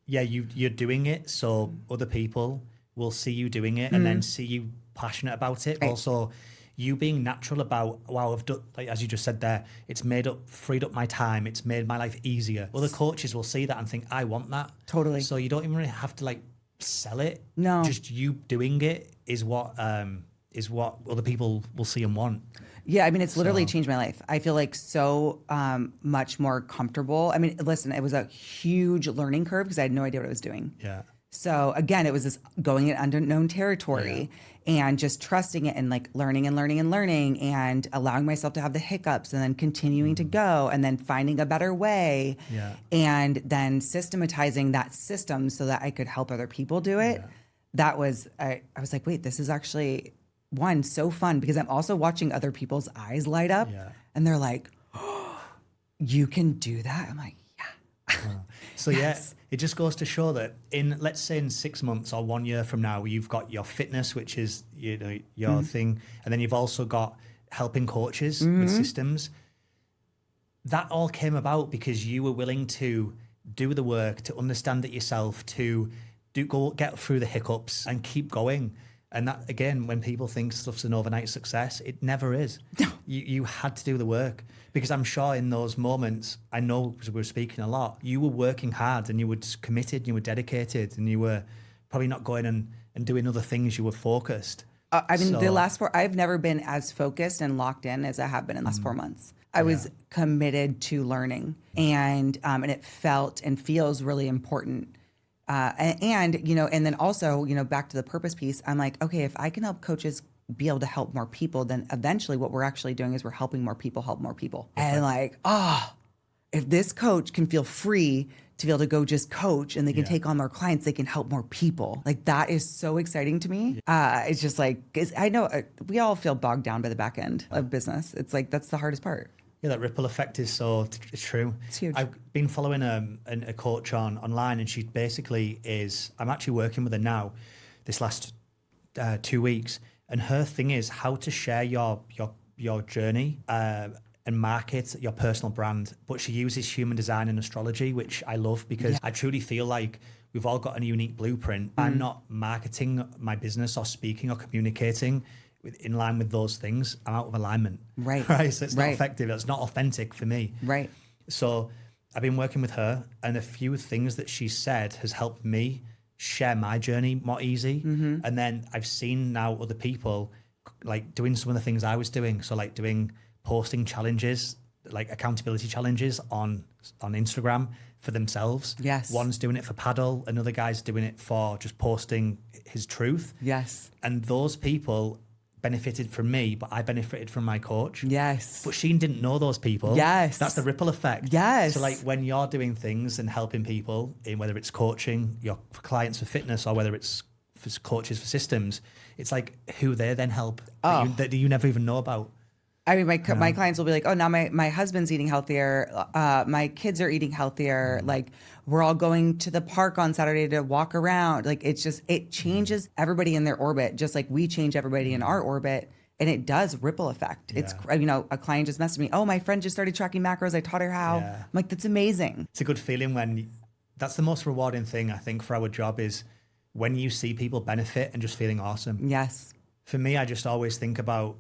you're doing it so other people will see you doing it and then see you passionate about it. Right. Also, you being natural about, wow, I've done, like, as you just said there, it's freed up my time. It's made my life easier. Other coaches will see that and think, I want that. Totally. So you don't even really have to like sell it. No. Just you doing it is what other people will see and want. Yeah, I mean, it's literally changed my life. I feel like so much more comfortable. I mean, listen, it was a huge learning curve because I had no idea what I was doing. Yeah. So again, it was this going in unknown territory and just trusting it and like learning and allowing myself to have the hiccups and then continuing to go and then finding a better way and then systematizing that system so that I could help other people do it. That was, I was like, wait, this is actually so fun because I'm also watching other people's eyes light up and they're like, oh, you can do that. I'm like, So it just goes to show that let's say in 6 months or 1 year from now, you've got your fitness, which is your thing, and then you've also got helping coaches with systems. That all came about because you were willing to do the work, to understand it yourself, to get through the hiccups and keep going. And that, again, when people think stuff's an overnight success, it never is. No. You had to do the work. Because I'm sure in those moments, I know because we were speaking a lot, you were working hard and you were committed, and you were dedicated, and you were probably not going and doing other things. You were focused. I mean, I've never been as focused and locked in as I have been in the last 4 months. I was committed to learning and it felt and feels really important. And then also, back to the purpose piece, I'm like, okay, if I can help coaches be able to help more people, then eventually what we're actually doing is we're helping more people help more people. Okay. And like, if this coach can feel free to be able to go just coach and they can take on more clients, they can help more people. Like that is so exciting to me. It's just like, I know we all feel bogged down by the back end of business. It's like, that's the hardest part. Yeah, that ripple effect is so true. It's huge. I've been following a coach online, and she basically I'm actually working with her now this last 2 weeks. And her thing is how to share your journey and market your personal brand. But she uses human design and astrology, which I love because I truly feel like we've all got a unique blueprint. I'm not marketing my business or speaking or communicating in line with those things. I'm out of alignment. Right. So it's not effective. It's not authentic for me. Right. So I've been working with her, and a few things that she said has helped me share my journey more easy. And then I've seen now other people like doing some of the things I was doing. So like posting challenges, like accountability challenges on Instagram for themselves. Yes. One's doing it for paddle, another guy's doing it for just posting his truth. Yes. And those people benefited from me, but I benefited from my coach. Yes. But Sheen didn't know those people. Yes. That's the ripple effect. Yes. So like when you're doing things and helping people, in whether it's coaching your clients for fitness or whether it's for coaches for systems, it's like who they then help that you never even know about. I mean, my clients will be like, oh, now my husband's eating healthier. My kids are eating healthier. Like we're all going to the park on Saturday to walk around. Like it changes everybody in their orbit, just like we change everybody in our orbit. And it does ripple effect. Yeah. It's, a client just messaged me, oh, my friend just started tracking macros. I taught her how. Yeah. I'm like, that's amazing. It's a good feeling that's the most rewarding thing I think for our job is when you see people benefit and just feeling awesome. Yes. For me, I just always think about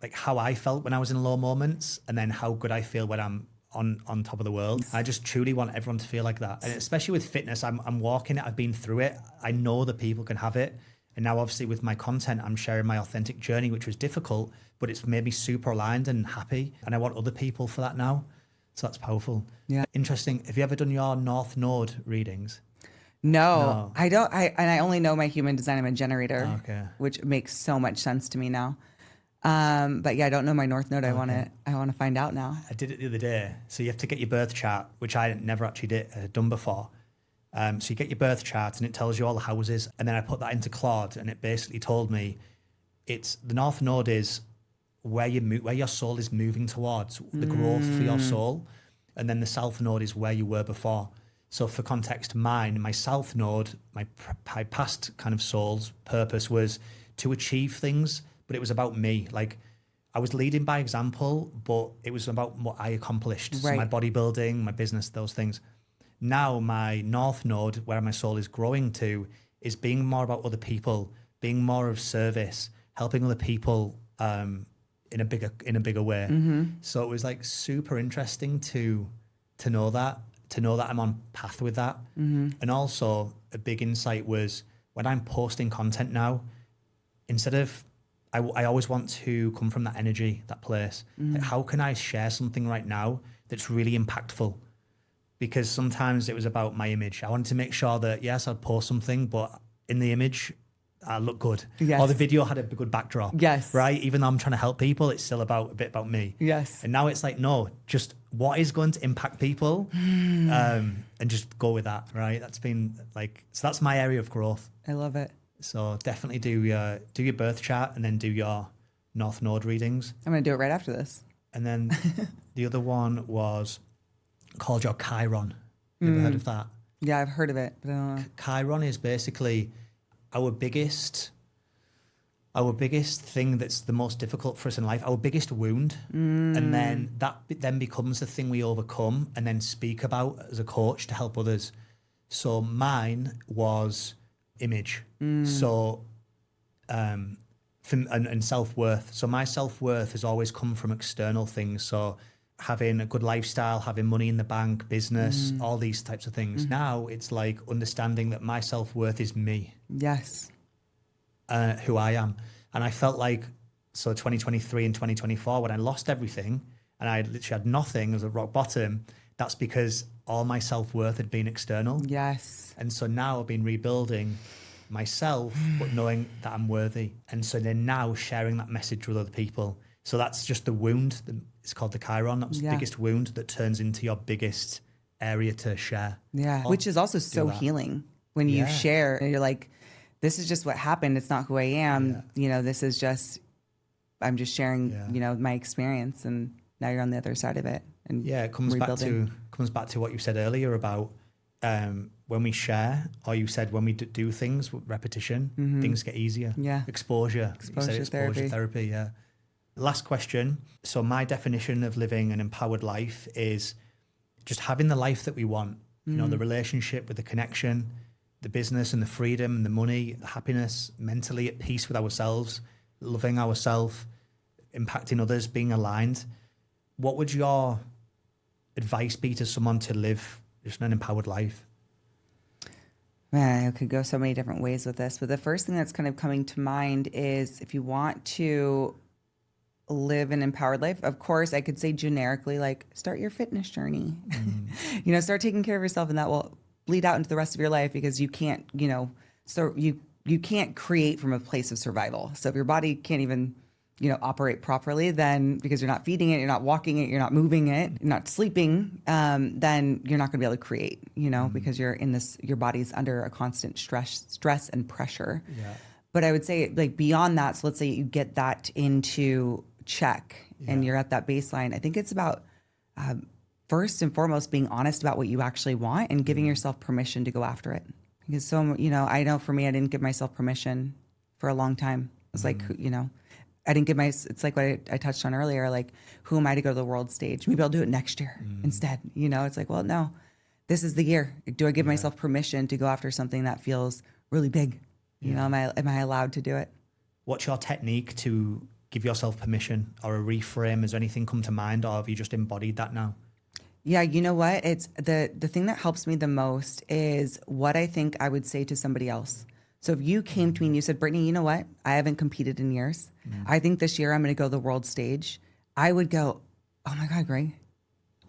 like how I felt when I was in low moments and then how good I feel when I'm on top of the world. I just truly want everyone to feel like that. And especially with fitness, I'm walking it, I've been through it. I know that people can have it. And now obviously with my content, I'm sharing my authentic journey, which was difficult, but it's made me super aligned and happy. And I want other people for that now. So that's powerful. Yeah. Interesting. Have you ever done your North Node readings? No, I don't. I only know my human design. I'm a generator, Okay. which makes so much sense to me now. But yeah, I don't know my North Node. I want to find out now. I did it the other day. So you have to get your birth chart, which I never actually done before. So you get your birth chart and it tells you all the houses. And then I put that into Claude and it basically told me it's the North Node is where your soul is moving towards, the growth for your soul. And then the South Node is where you were before. So for context, my South Node, my past kind of soul's purpose was to achieve things, but it was about me. Like I was leading by example, but it was about what I accomplished. Right. So my bodybuilding, my business, those things. Now my North Node, where my soul is growing to, is being more about other people, being more of service, helping other people in a bigger way. So it was like super interesting to know that I'm on path with that. And also a big insight was when I'm posting content now, instead of I always want to come from that energy, that place. Like, how can I share something right now that's really impactful? Because sometimes it was about my image. I wanted to make sure that, yes, I'd post something, but in the image, I look good. Yes. Or the video had a good backdrop. Yes. Right? Even though I'm trying to help people, it's still a bit about me. Yes. And now it's like, no, just what is going to impact people and just go with that, right? That's been like, so that's my area of growth. I love it. So definitely do your birth chart and then do your North Node readings. I'm going to do it right after this. And then the other one was called your Chiron. You ever heard of that? Yeah, I've heard of it, but I don't know. Chiron is basically our biggest thing that's the most difficult for us in life, our biggest wound. And then that then becomes the thing we overcome and then speak about as a coach to help others. So mine was image. So, and self-worth. So my self-worth has always come from external things. So having a good lifestyle, having money in the bank, business, all these types of things. Now it's like understanding that my self-worth is me. Yes. Who I am. And I felt like, so 2023 and 2024, when I lost everything and I literally had nothing as a rock bottom, that's because all my self-worth had been external. Yes. And so now I've been rebuilding myself, but knowing that I'm worthy. And so then now sharing that message with other people. So that's just the wound. It's called the Chiron. That's the biggest wound that turns into your biggest area to share. Yeah. Which is also so healing when you share and you're like, this is just what happened. It's not who I am. You know, this is just, I'm just sharing, you know, my experience, and now you're on the other side of it. And it comes back to what you said earlier about when we share, or you said when we do things with repetition, things get easier. Yeah. Exposure therapy. Yeah. Last question. So my definition of living an empowered life is just having the life that we want. You know, the relationship with the connection, the business and the freedom and the money, the happiness, mentally at peace with ourselves, loving ourselves, impacting others, being aligned. What would your advice be to someone to live just an empowered life? Man, I could go so many different ways with this, but the first thing that's kind of coming to mind is if you want to live an empowered life, of course, I could say generically, like, start your fitness journey. You know, start taking care of yourself, and that will bleed out into the rest of your life, because you can't, you know, so you can't create from a place of survival. So if your body can't even, you know, operate properly, then because you're not feeding it, you're not walking it, you're not moving it, you're not sleeping, then you're not going to be able to create, you know, because you're in this, your body's under a constant stress and pressure. Yeah. But I would say, like, beyond that, so let's say you get that into check and you're at that baseline. I think it's about first and foremost being honest about what you actually want and giving yourself permission to go after it. Because so, you know, I know for me, I didn't give myself permission for a long time. It's like, you know, I didn't give it's like what I touched on earlier, like, who am I to go to the world stage? Maybe I'll do it next year instead. You know, it's like, well, no, this is the year. Do I give myself permission to go after something that feels really big? You know, am I allowed to do it? What's your technique to give yourself permission, or a reframe? Has anything come to mind, or have you just embodied that now? Yeah, you know what? It's the thing that helps me the most is what I think I would say to somebody else. So if you came to me and you said, Brittany, you know what? I haven't competed in years. I think this year I'm going to go to the world stage. I would go, oh my God, Greg,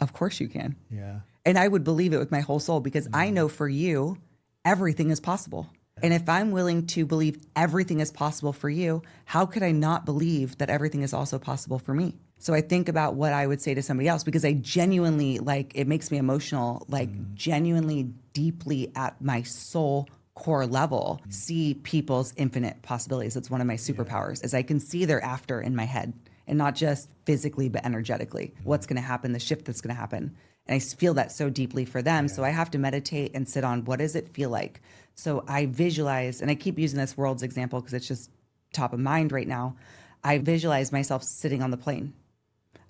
of course you can. Yeah. And I would believe it with my whole soul because I know for you, everything is possible. And if I'm willing to believe everything is possible for you, how could I not believe that everything is also possible for me? So I think about what I would say to somebody else because I genuinely, like, it makes me emotional, like genuinely deeply at my soul core level, see people's infinite possibilities. It's one of my superpowers is I can see their after in my head and not just physically, but energetically, what's going to happen, the shift that's going to happen. And I feel that so deeply for them. So I have to meditate and sit on what does it feel like? So I visualize, and I keep using this world's example because it's just top of mind right now. I visualize myself sitting on the plane.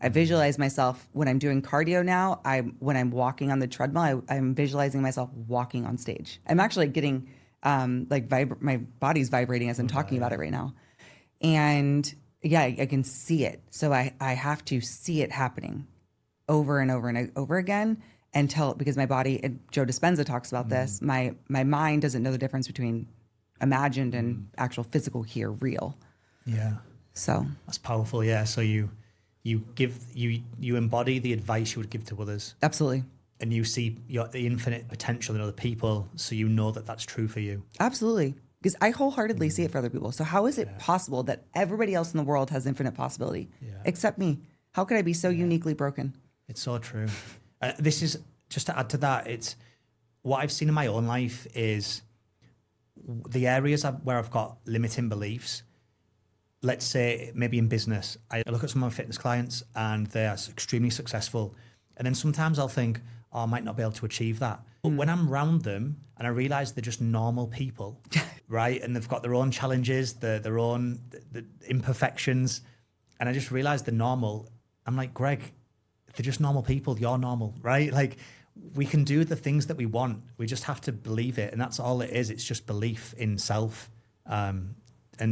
I visualize myself when I'm doing cardio now. When I'm walking on the treadmill, I'm visualizing myself walking on stage. I'm actually getting my body's vibrating as I'm talking about it right now. And yeah, I can see it. So I have to see it happening over and over and over again until, because my body, and Joe Dispenza talks about this, my mind doesn't know the difference between imagined and actual physical here, real. Yeah. So that's powerful. Yeah. So you embody the advice you would give to others. Absolutely. And you see the infinite potential in other people. So you know that that's true for you. Absolutely. Because I wholeheartedly see it for other people. So how is it possible that everybody else in the world has infinite possibility except me? How could I be so uniquely broken? It's so true. This is, just to add to that, it's what I've seen in my own life is the areas where I've got limiting beliefs. Let's say maybe in business, I look at some of my fitness clients and they're extremely successful. And then sometimes I'll think, oh, I might not be able to achieve that. But when I'm around them and I realize they're just normal people, right? And they've got their own challenges, their own the imperfections. And I just realize they're normal. I'm like, Greg, they're just normal people. You're normal, right? Like, we can do the things that we want. We just have to believe it. And that's all it is. It's just belief in self and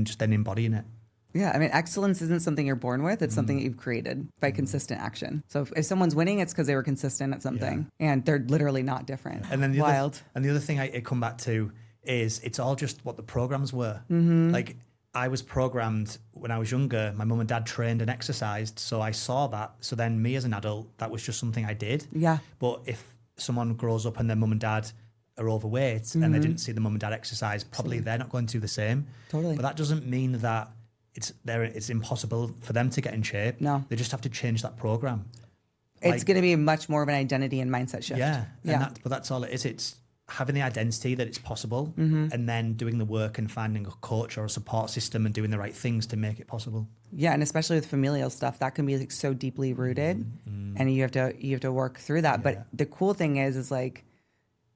just then embodying it. Yeah, I mean, excellence isn't something you're born with. It's something that you've created by consistent action. So if someone's winning, it's because they were consistent at something. And they're literally not different. And then the other thing I come back to is it's all just what the programs were. Like, I was programmed when I was younger. My mum and dad trained and exercised. So I saw that. So then me as an adult, that was just something I did. Yeah. But if someone grows up and their mum and dad are overweight and they didn't see the mum and dad exercise, probably they're not going to do the same. Totally. But that doesn't mean that it's impossible for them to get in shape. No. They just have to change that program. It's going to be much more of an identity and mindset shift. Yeah. But that's all it is. It's having the identity that it's possible and then doing the work and finding a coach or a support system and doing the right things to make it possible. Yeah. And especially with familial stuff, that can be like so deeply rooted and you have to work through that. Yeah. But the cool thing is like,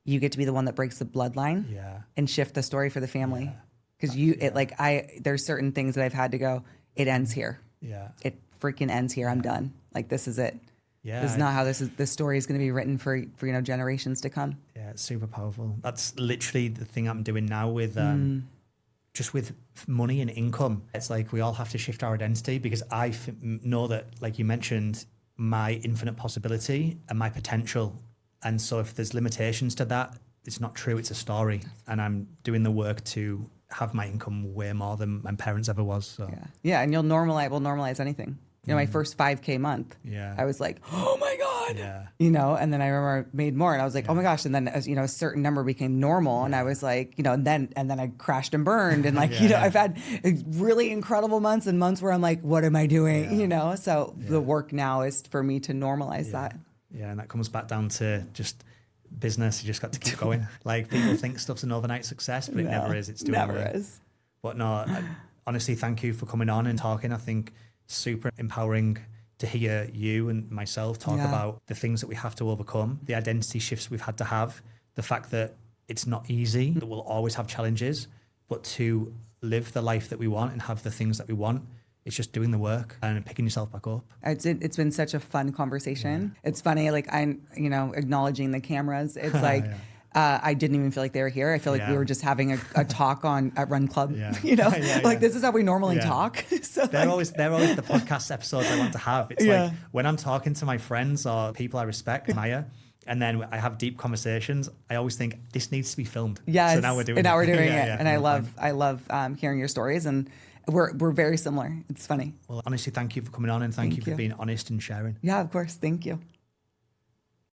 you get to be the one that breaks the bloodline and shift the story for the family. Because there's certain things that I've had to go, it ends here. Yeah. It freaking ends here. I'm done. Like, this is it. Yeah. This is not how this story is going to be written for generations to come. Yeah, it's super powerful. That's literally the thing I'm doing now with just with money and income. It's like we all have to shift our identity because I know that, like you mentioned, my infinite possibility and my potential. And so if there's limitations to that, it's not true. It's a story. And I'm doing the work to have my income way more than my parents ever was. So yeah, and we'll normalize anything. My first 5K month, I was like, oh my God, and then I remember I made more and I was like, oh my gosh. And then, a certain number became normal and I was like, and then I crashed and burned. And I've had really incredible months and months where I'm like, what am I doing? So the work now is for me to normalize that. Yeah. And that comes back down to just business. You just got to keep going. Like, people think stuff's an overnight success, but it never is. It's doing never is. But no, honestly, thank you for coming on and talking. I think super empowering to hear you and myself talk about the things that we have to overcome, the identity shifts we've had to have, the fact that it's not easy, that we'll always have challenges, but to live the life that we want and have the things that we want, it's just doing the work and picking yourself back up. It's been such a fun conversation. Yeah. It's funny, like I'm, acknowledging the cameras. It's like, I didn't even feel like they were here. I feel like we were just having a talk at Run Club, like this is how we normally talk. So they're always the podcast episodes I want to have. It's like when I'm talking to my friends or people I respect, admire, and then I have deep conversations, I always think this needs to be filmed. Yes. So now we're doing it. And now we're doing Yeah, it. And I love hearing your stories, and we're very similar. It's funny. Well, honestly, thank you for coming on, and thank you for you. being honest and sharing. Yeah, of course. Thank you.